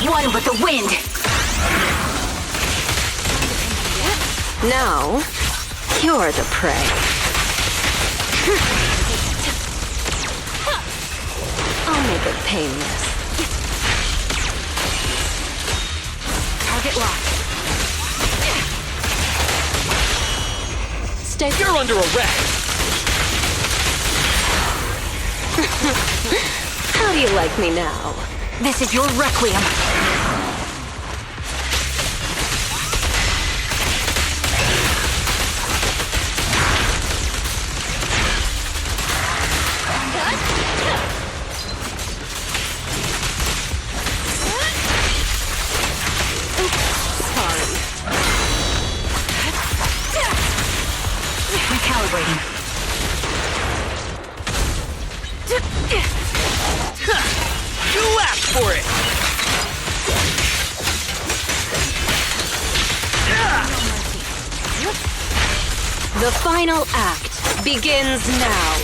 One with the wind. Now, you're the prey. I'll make it painless. Target locked. Stay. You're under arrest. How do you like me now? This is your requiem. The final act begins now.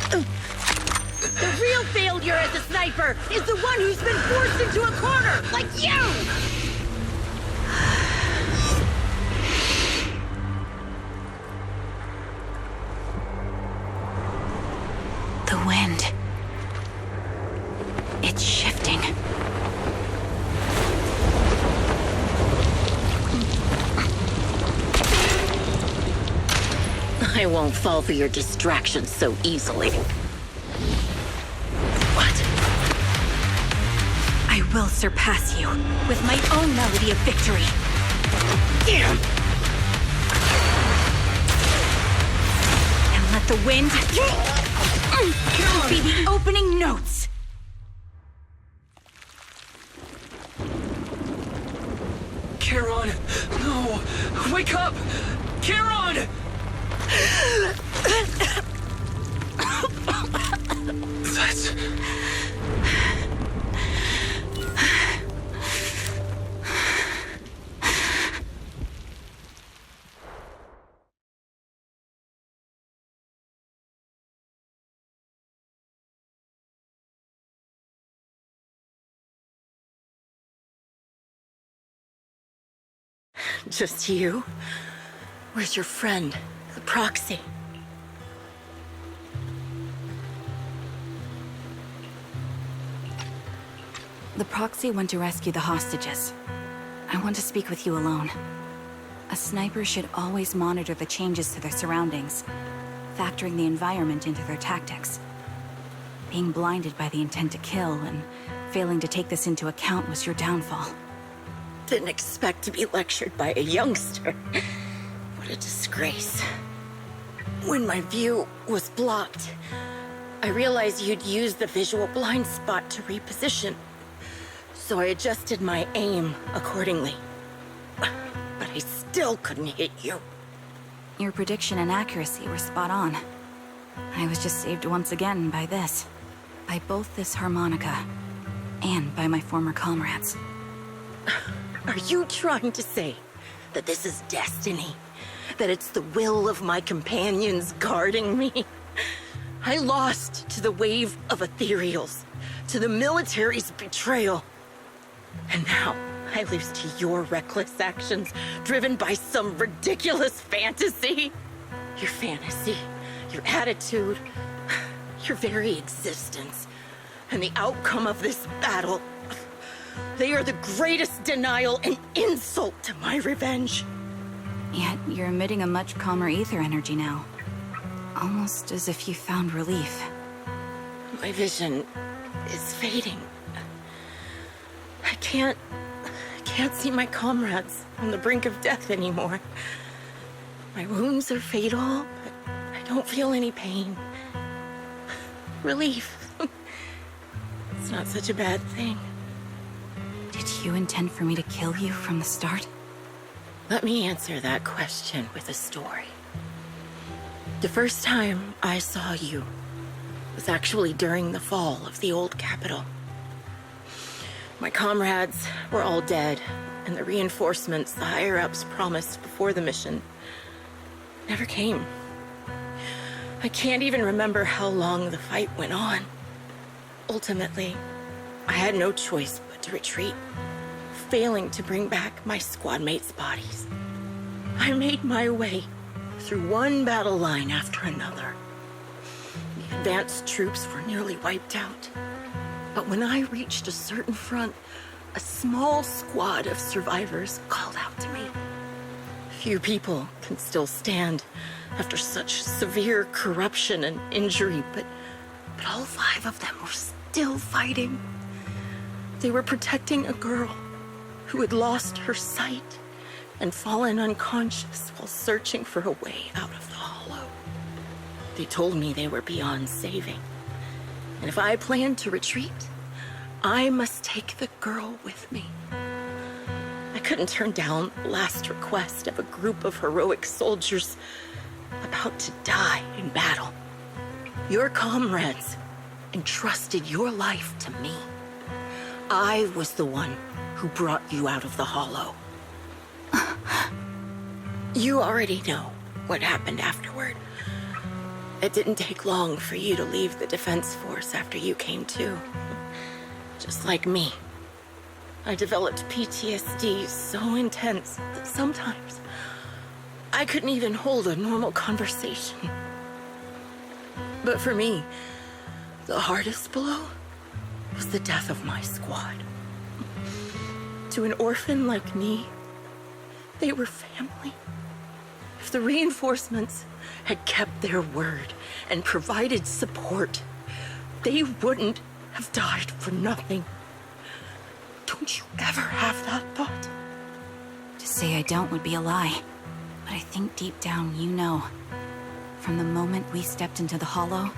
The real failure as a sniper is the one who's been forced into a corner, like you! The wind. It's shifting. I won't fall for your distractions so easily. What? I will surpass you with my own melody of victory. And let the wind be the opening notes. Charon! No! Wake up! Charon! That's... Just you? Where's your friend, the Proxy? The Proxy went to rescue the hostages. I want to speak with you alone. A sniper should always monitor the changes to their surroundings, factoring the environment into their tactics. Being blinded by the intent to kill and failing to take this into account was your downfall. Didn't expect to be lectured by a youngster. What a disgrace. When my view was blocked, I realized you'd used the visual blind spot to reposition. So I adjusted my aim accordingly. But I still couldn't hit you. Your prediction and accuracy were spot on. I was just saved once again by this. By both this harmonica, and by my former comrades. Are you trying to say that this is destiny? That it's the will of my companions guarding me? I lost to the wave of ethereals, to the military's betrayal. And now I lose to your reckless actions, driven by some ridiculous fantasy. Your fantasy, your attitude, your very existence, and the outcome of this battle. They are the greatest denial and insult to my revenge. Yet you're emitting a much calmer ether energy now. Almost as if you found relief. My vision is fading. I can't see my comrades on the brink of death anymore. My wounds are fatal, but I don't feel any pain. Relief. It's not such a bad thing. Did you intend for me to kill you from the start? Let me answer that question with a story. The first time I saw you was actually during the fall of the old capital. My comrades were all dead, and the reinforcements the higher-ups promised before the mission never came. I can't even remember how long the fight went on. Ultimately, I had no choice but to retreat, failing to bring back my squad mates' bodies. I made my way through one battle line after another. The advanced troops were nearly wiped out. But when I reached a certain front, a small squad of survivors called out to me. Few people can still stand after such severe corruption and injury, but all 5 of them were still fighting. They were protecting a girl who had lost her sight and fallen unconscious while searching for a way out of the hollow. They told me they were beyond saving, and if I planned to retreat, I must take the girl with me. I couldn't turn down the last request of a group of heroic soldiers about to die in battle. Your comrades entrusted your life to me. I was the one who brought you out of the hollow. You already know what happened afterward. It didn't take long for you to leave the Defense Force after you came to. Just like me. I developed PTSD so intense that sometimes I couldn't even hold a normal conversation. But for me, the hardest blow was the death of my squad. To an orphan like me, they were family. If the reinforcements had kept their word and provided support, they wouldn't have died for nothing. Don't you ever have that thought? To say I don't would be a lie. But I think deep down you know. From the moment we stepped into the hollow,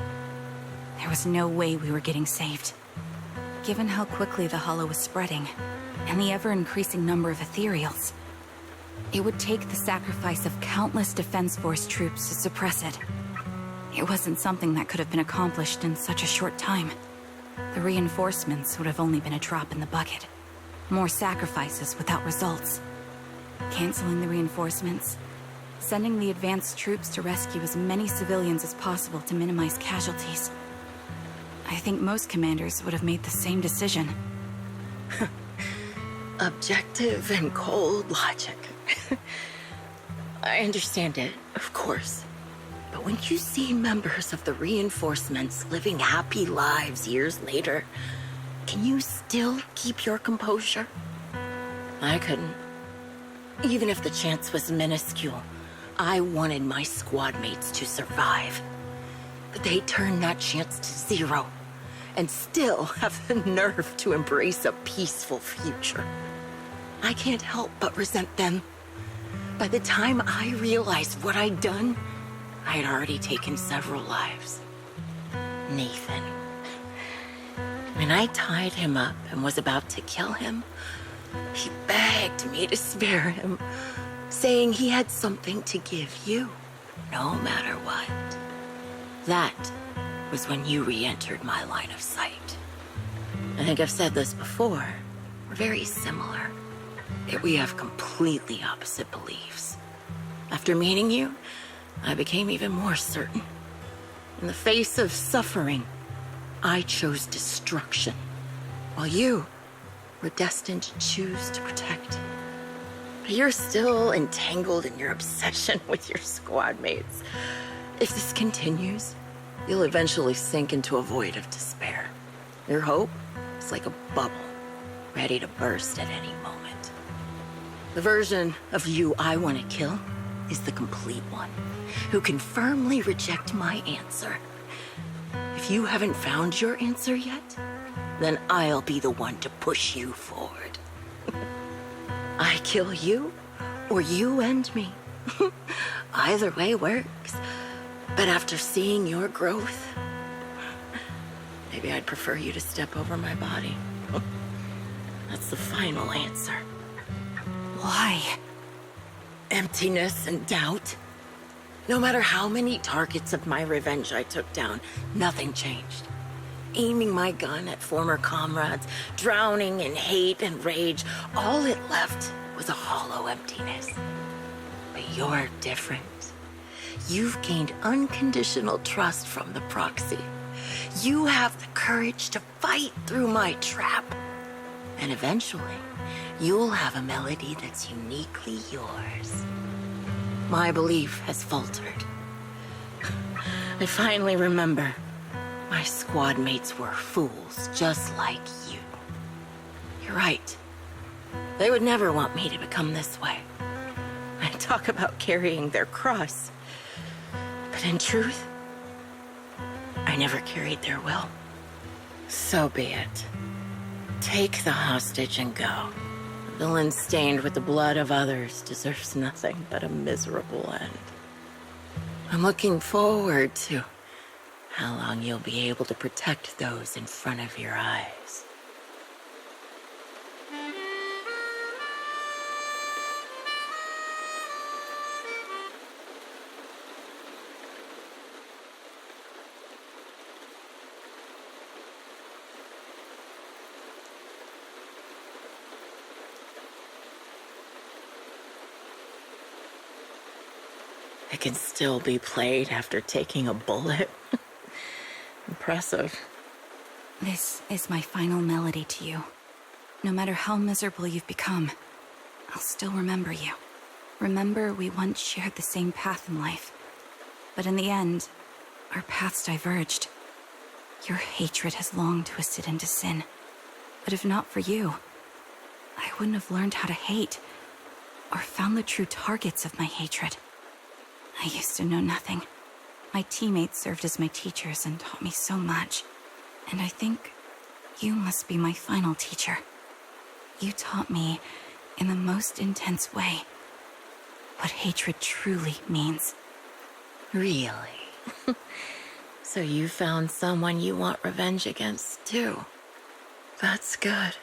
there was no way we were getting saved. Given how quickly the hollow was spreading, and the ever-increasing number of ethereals, it would take the sacrifice of countless Defense Force troops to suppress it. It wasn't something that could have been accomplished in such a short time. The reinforcements would have only been a drop in the bucket. More sacrifices without results. Canceling the reinforcements, sending the advanced troops to rescue as many civilians as possible to minimize casualties. I think most commanders would have made the same decision. Objective and cold logic. I understand it, of course. But when you see members of the reinforcements living happy lives years later, can you still keep your composure? I couldn't. Even if the chance was minuscule, I wanted my squad mates to survive. But they turned that chance to zero, and still have the nerve to embrace a peaceful future. I can't help but resent them. By the time I realized what I'd done, I had already taken several lives. Nathan. When I tied him up and was about to kill him, he begged me to spare him, saying he had something to give you, no matter what. That was when you re-entered my line of sight. I think I've said this before. We're very similar, yet we have completely opposite beliefs. After meeting you, I became even more certain. In the face of suffering, I chose destruction, while you were destined to choose to protect. But you're still entangled in your obsession with your squad mates. If this continues, you'll eventually sink into a void of despair. Your hope is like a bubble, ready to burst at any moment. The version of you I want to kill is the complete one, who can firmly reject my answer. If you haven't found your answer yet, then I'll be the one to push you forward. I kill you, or you end me. Either way works. But after seeing your growth, maybe I'd prefer you to step over my body. That's the final answer. Why? Emptiness and doubt. No matter how many targets of my revenge I took down, nothing changed. Aiming my gun at former comrades, drowning in hate and rage, all it left was a hollow emptiness. But you're different. You've gained unconditional trust from the Proxy. You have the courage to fight through my trap. And eventually, you'll have a melody that's uniquely yours. My belief has faltered. I finally remember. My squad mates were fools, just like you. You're right. They would never want me to become this way. I talk about carrying their cross. But in truth, I never carried their will. So be it. Take the hostage and go. A villain stained with the blood of others deserves nothing but a miserable end. I'm looking forward to how long you'll be able to protect those in front of your eyes. It can still be played after taking a bullet. Impressive. This is my final melody to you. No matter how miserable you've become, I'll still remember you. Remember we once shared the same path in life. But in the end, our paths diverged. Your hatred has long twisted into sin. But if not for you, I wouldn't have learned how to hate, or found the true targets of my hatred. I used to know nothing. My teammates served as my teachers and taught me so much. And I think you must be my final teacher. You taught me, in the most intense way, what hatred truly means. Really? So you found someone you want revenge against, too. That's good.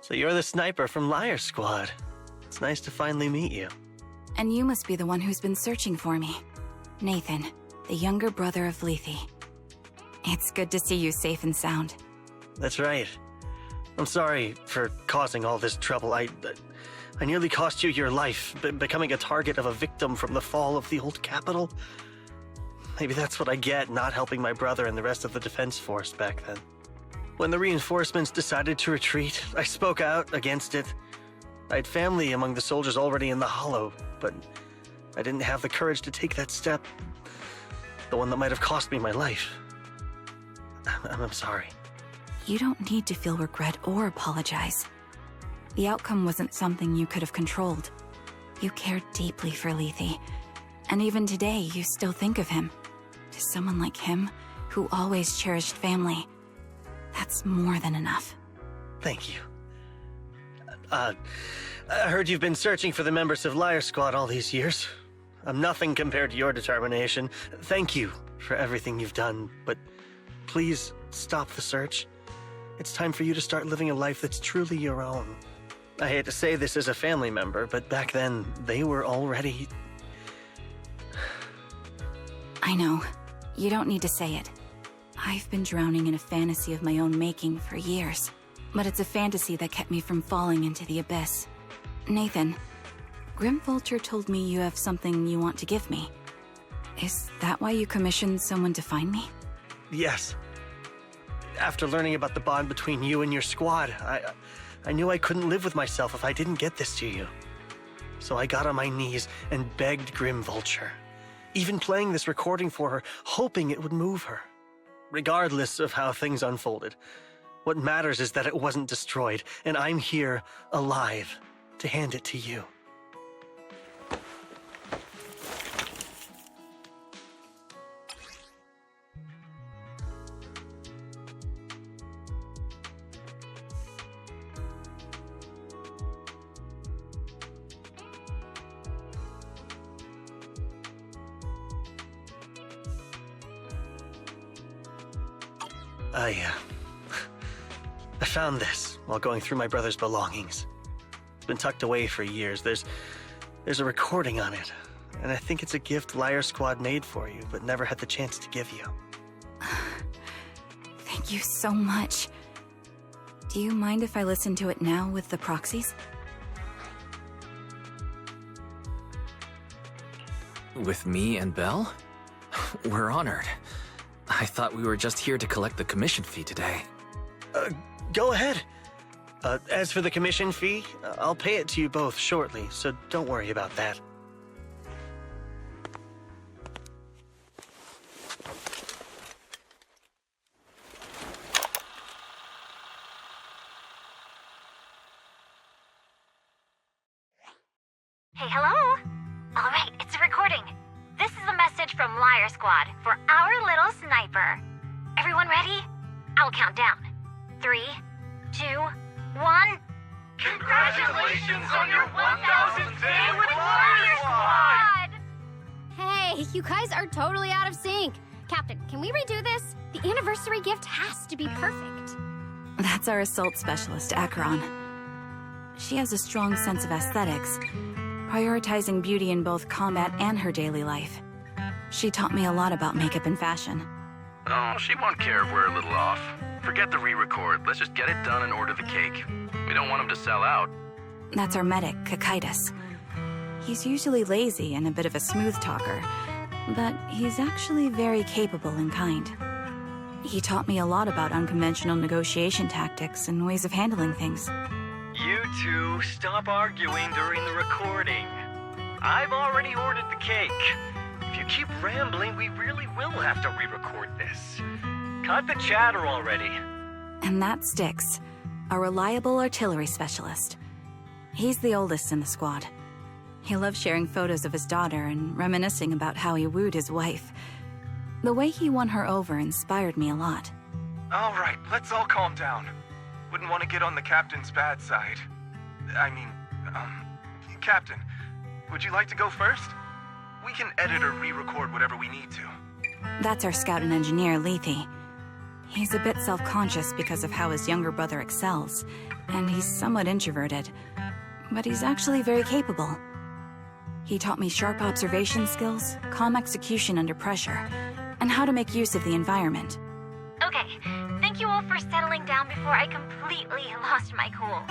So you're the sniper from Liar Squad. It's nice to finally meet you. And you must be the one who's been searching for me. Nathan, the younger brother of Lethe. It's good to see you safe and sound. That's right. I'm sorry for causing all this trouble. I nearly cost you your life, becoming a target of a victim from the fall of the old capital. Maybe that's what I get not helping my brother and the rest of the defense force back then. When the reinforcements decided to retreat, I spoke out against it. I had family among the soldiers already in the Hollow, but I didn't have the courage to take that step. The one that might have cost me my life. I'm sorry. You don't need to feel regret or apologize. The outcome wasn't something you could have controlled. You cared deeply for Lethe, and even today you still think of him. To someone like him, who always cherished family, that's more than enough. Thank you. I heard you've been searching for the members of Liar Squad all these years. I'm nothing compared to your determination. Thank you for everything you've done, but please stop the search. It's time for you to start living a life that's truly your own. I hate to say this as a family member, but back then, they were already... I know. You don't need to say it. I've been drowning in a fantasy of my own making for years, but it's a fantasy that kept me from falling into the abyss. Nathan, Grim Vulture told me you have something you want to give me. Is that why you commissioned someone to find me? Yes. After learning about the bond between you and your squad, I knew I couldn't live with myself if I didn't get this to you. So I got on my knees and begged Grim Vulture, even playing this recording for her, hoping it would move her. Regardless of how things unfolded, what matters is that it wasn't destroyed, and I'm here, alive, to hand it to you. I found this while going through my brother's belongings. It's been tucked away for years. There's a recording on it, and I think it's a gift Liar Squad made for you, but never had the chance to give you. Thank you so much. Do you mind if I listen to it now with the proxies? With me and Belle? We're honored. I thought we were just here to collect the commission fee today. Go ahead. As for the commission fee, I'll pay it to you both shortly, so don't worry about that. Hey, hello? All right, it's a recording. This is a message from Liar Squad for our little sniper. Everyone ready? I'll count down. 3, 2, 1. Congratulations on your 1000th day with Liar Squad! Hey, you guys are totally out of sync. Captain, can we redo this? The anniversary gift has to be perfect. That's our assault specialist, Acheron. She has a strong sense of aesthetics, prioritizing beauty in both combat and her daily life. She taught me a lot about makeup and fashion. Oh, she won't care if we're a little off. Forget the re-record. Let's just get it done and order the cake. We don't want him to sell out. That's our medic, Kakaitis. He's usually lazy and a bit of a smooth talker, but he's actually very capable and kind. He taught me a lot about unconventional negotiation tactics and ways of handling things. You two, stop arguing during the recording. I've already ordered the cake. If you keep rambling, we really will have to re-record this. Cut the chatter already. And that's Styx, a reliable artillery specialist. He's the oldest in the squad. He loves sharing photos of his daughter and reminiscing about how he wooed his wife. The way he won her over inspired me a lot. All right, let's all calm down. Wouldn't want to get on the captain's bad side. Captain, would you like to go first? We can edit or re-record whatever we need to. That's our scout and engineer, Lethe. He's a bit self-conscious because of how his younger brother excels, and he's somewhat introverted, but he's actually very capable. He taught me sharp observation skills, calm execution under pressure, and how to make use of the environment. Okay, thank you all for settling down before I completely lost my cool.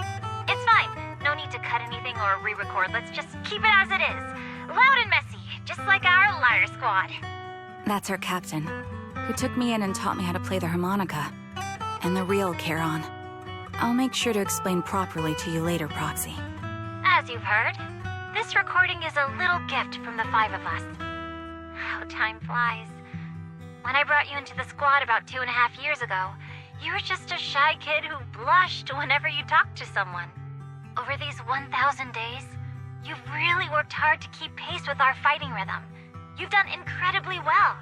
It's fine. No need to cut anything or re-record. Let's just keep it as it is. Loud and messy, just like our Liar Squad. That's our captain, who took me in and taught me how to play the harmonica. And the real Charon. I'll make sure to explain properly to you later, Proxy. As you've heard, this recording is a little gift from the 5 of us. How time flies. When I brought you into the squad about 2.5 years ago, you were just a shy kid who blushed whenever you talked to someone. Over these 1,000 days, you've really worked hard to keep pace with our fighting rhythm. You've done incredibly well.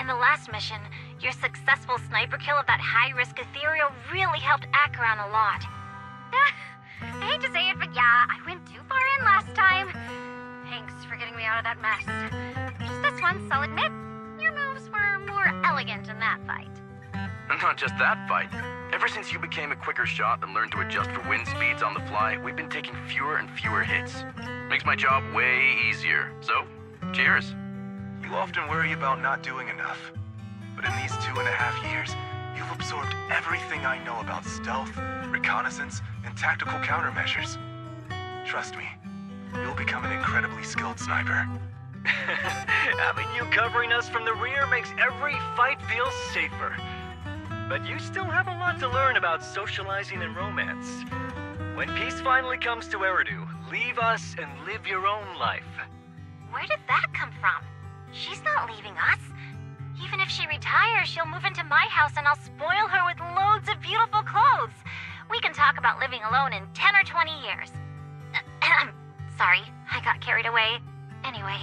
In the last mission, your successful sniper kill of that high-risk ethereal really helped Acheron a lot. I hate to say it, but yeah, I went too far in last time. Thanks for getting me out of that mess. Just this once, I'll admit, your moves were more elegant in that fight. And not just that fight. Ever since you became a quicker shot and learned to adjust for wind speeds on the fly, we've been taking fewer and fewer hits. Makes my job way easier. So, cheers. You often worry about not doing enough. But in these 2.5 years, you've absorbed everything I know about stealth, reconnaissance, and tactical countermeasures. Trust me, you'll become an incredibly skilled sniper. Having you covering us from the rear makes every fight feel safer. But you still have a lot to learn about socializing and romance. When peace finally comes to Eridu, leave us and live your own life. Where did that come from? She's not leaving us. Even if she retires, she'll move into my house and I'll spoil her with loads of beautiful clothes. We can talk about living alone in 10 or 20 years. Sorry, I got carried away. Anyway,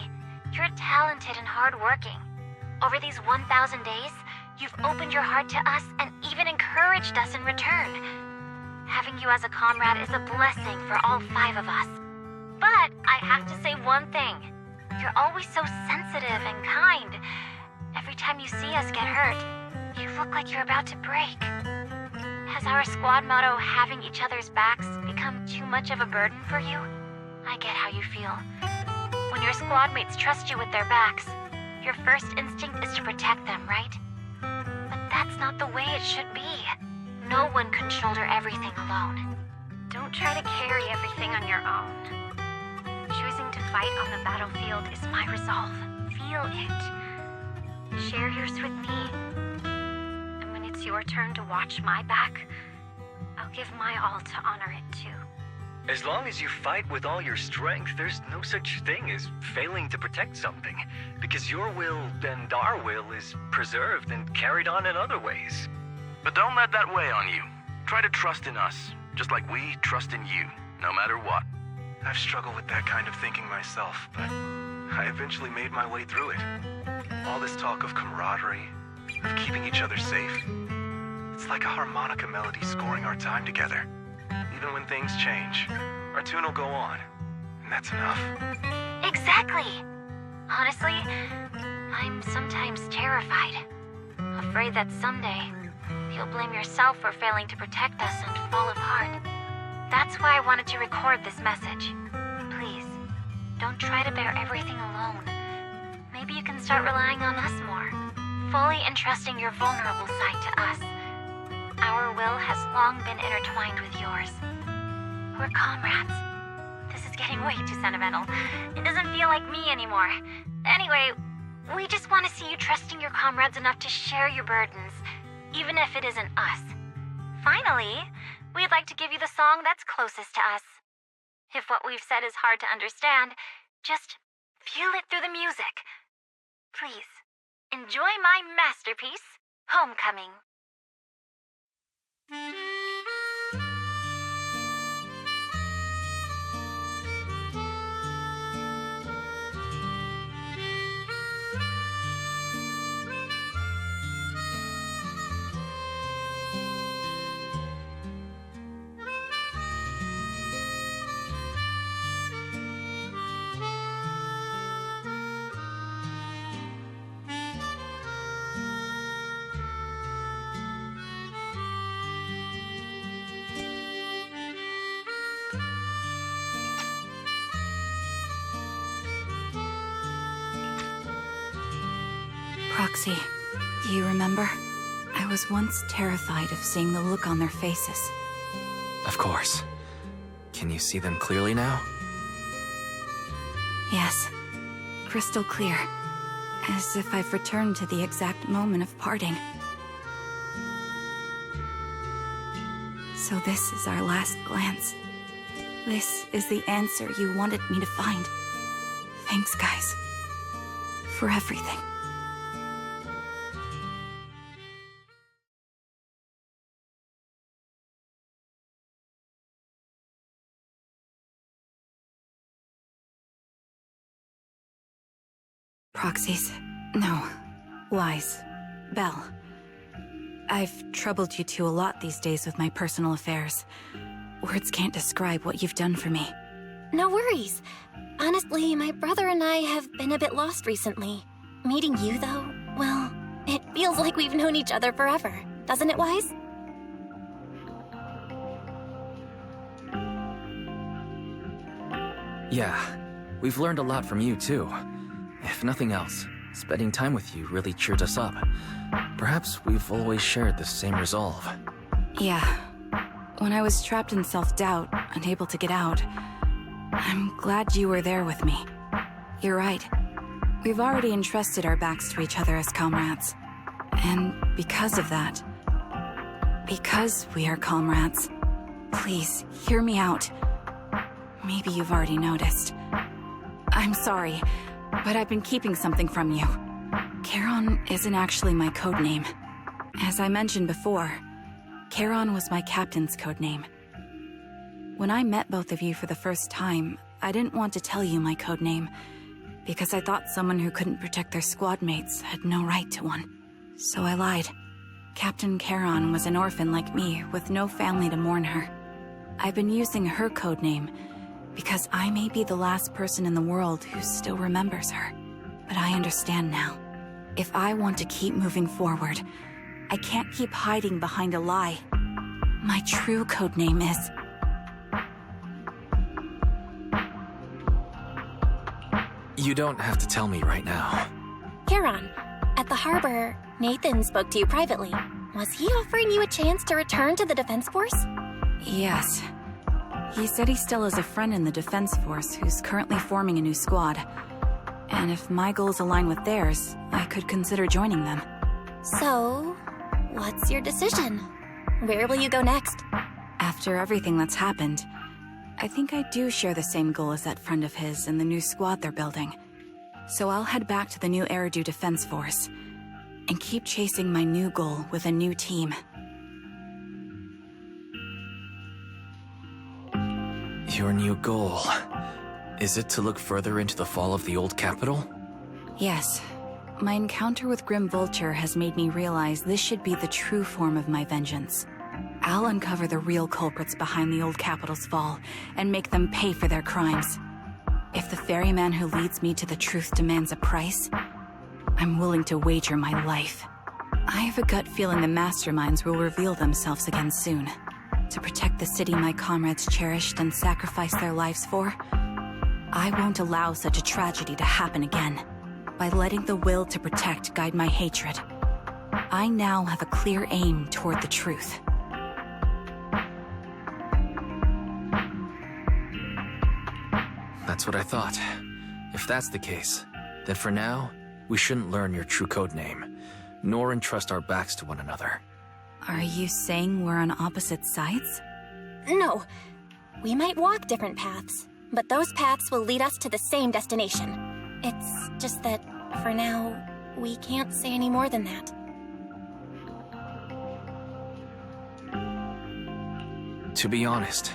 you're talented and hardworking. Over these 1,000 days, you've opened your heart to us and even encouraged us in return. Having you as a comrade is a blessing for all 5 of us. But I have to say one thing. You're always so sensitive and kind. Every time you see us get hurt, you look like you're about to break. Has our squad motto, having each other's backs, become too much of a burden for you? I get how you feel. When your squad mates trust you with their backs, your first instinct is to protect them, right? But that's not the way it should be. No one can shoulder everything alone. Don't try to carry everything on your own. Choosing to fight on the battlefield is my resolve. Feel it. Share yours with me. And when it's your turn to watch my back, I'll give my all to honor it too. As long as you fight with all your strength, there's no such thing as failing to protect something, because your will and our will is preserved and carried on in other ways. But don't let that weigh on you. Try to trust in us, just like we trust in you, no matter what. I've struggled with that kind of thinking myself, but I eventually made my way through it. All this talk of camaraderie, of keeping each other safe, it's like a harmonica melody scoring our time together. Even when things change, our tune will go on, and that's enough. Exactly! Honestly, I'm sometimes terrified. Afraid that someday, you'll blame yourself for failing to protect us and fall apart. That's why I wanted to record this message. Please, don't try to bear everything alone. Maybe you can start relying on us more, fully entrusting your vulnerable side to us. Our will has long been intertwined with yours. We're comrades. This is getting way too sentimental. It doesn't feel like me anymore. Anyway, we just want to see you trusting your comrades enough to share your burdens, even if it isn't us. Finally, we'd like to give you the song that's closest to us. If what we've said is hard to understand, just feel it through the music. Please, enjoy my masterpiece, Homecoming. Proxy, do you remember? I was once terrified of seeing the look on their faces. Of course. Can you see them clearly now? Yes, crystal clear. As if I've returned to the exact moment of parting. So this is our last glance. This is the answer you wanted me to find. Thanks, guys. For everything. Proxies. No. Lies. Belle. I've troubled you two a lot these days with my personal affairs. Words can't describe what you've done for me. No worries. Honestly, my brother and I have been a bit lost recently. Meeting you, though, well, it feels like we've known each other forever. Doesn't it, Wise? Yeah. We've learned a lot from you, too. If nothing else, spending time with you really cheered us up. Perhaps we've always shared the same resolve. Yeah. When I was trapped in self-doubt, unable to get out, I'm glad you were there with me. You're right. We've already entrusted our backs to each other as comrades. And because of that, because we are comrades, please, hear me out. Maybe you've already noticed. I'm sorry, but I've been keeping something from you. Charon isn't actually my codename. As I mentioned before, Charon was my captain's codename. When I met both of you for the first time, I didn't want to tell you my codename, because I thought someone who couldn't protect their squad mates had no right to one. So I lied. Captain Charon was an orphan like me, with no family to mourn her. I've been using her codename because I may be the last person in the world who still remembers her. But I understand now. If I want to keep moving forward, I can't keep hiding behind a lie. My true codename is... You don't have to tell me right now. Charon, at the harbor, Nathan spoke to you privately. Was he offering you a chance to return to the Defense Force? Yes. He said he still has a friend in the Defense Force who's currently forming a new squad. And if my goals align with theirs, I could consider joining them. So, what's your decision? Where will you go next? After everything that's happened, I think I do share the same goal as that friend of his and the new squad they're building. So I'll head back to the new Eridu Defense Force and keep chasing my new goal with a new team. Your new goal. Is it to look further into the fall of the old capital? Yes. My encounter with Grim Vulture has made me realize this should be the true form of my vengeance. I'll uncover the real culprits behind the old capital's fall and make them pay for their crimes. If the ferryman who leads me to the truth demands a price, I'm willing to wager my life. I have a gut feeling the masterminds will reveal themselves again soon. To protect the city my comrades cherished and sacrificed their lives for, I won't allow such a tragedy to happen again. By letting the will to protect guide my hatred, I now have a clear aim toward the truth. That's what I thought. If that's the case, then for now, we shouldn't learn your true codename, nor entrust our backs to one another. Are you saying we're on opposite sides? No. We might walk different paths, but those paths will lead us to the same destination. It's just that, for now, we can't say any more than that. To be honest,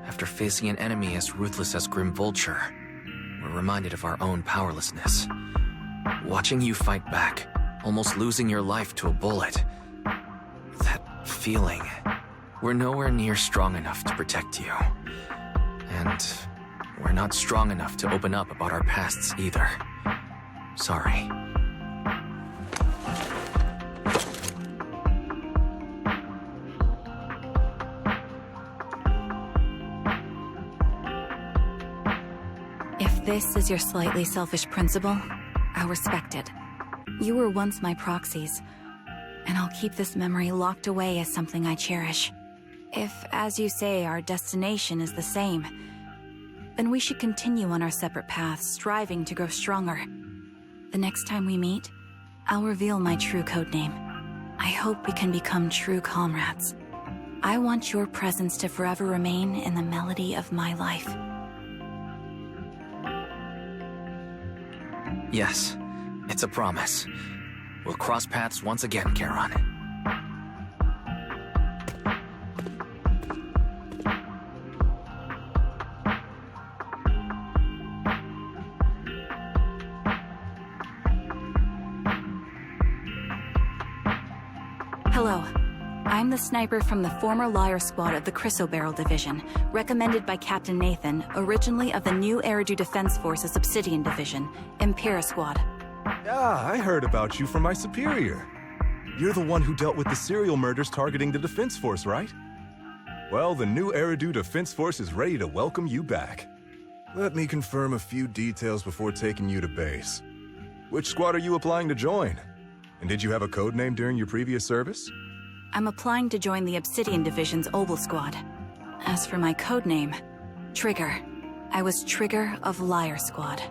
after facing an enemy as ruthless as Grim Vulture, we're reminded of our own powerlessness. Watching you fight back, almost losing your life to a bullet, that feeling, we're nowhere near strong enough to protect you. And we're not strong enough to open up about our pasts either. Sorry. If this is your slightly selfish principle, I'll respect it. You were once my proxies, and I'll keep this memory locked away as something I cherish. If, as you say, our destination is the same, then we should continue on our separate paths, striving to grow stronger. The next time we meet, I'll reveal my true codename. I hope we can become true comrades. I want your presence to forever remain in the melody of my life. Yes, it's a promise. We'll cross paths once again, Charon. Hello. I'm the sniper from the former Liar Squad of the Chrysoberyl Division, recommended by Captain Nathan, originally of the new Eridu Defense Forces Obsidian Division, Impera Squad. Ah, I heard about you from my superior. You're the one who dealt with the serial murders targeting the Defense Force, right? Well, the new Eridu Defense Force is ready to welcome you back. Let me confirm a few details before taking you to base. Which squad are you applying to join? And did you have a code name during your previous service? I'm applying to join the Obsidian Division's Obel Squad. As for my codename, Trigger. I was Trigger of Liar Squad.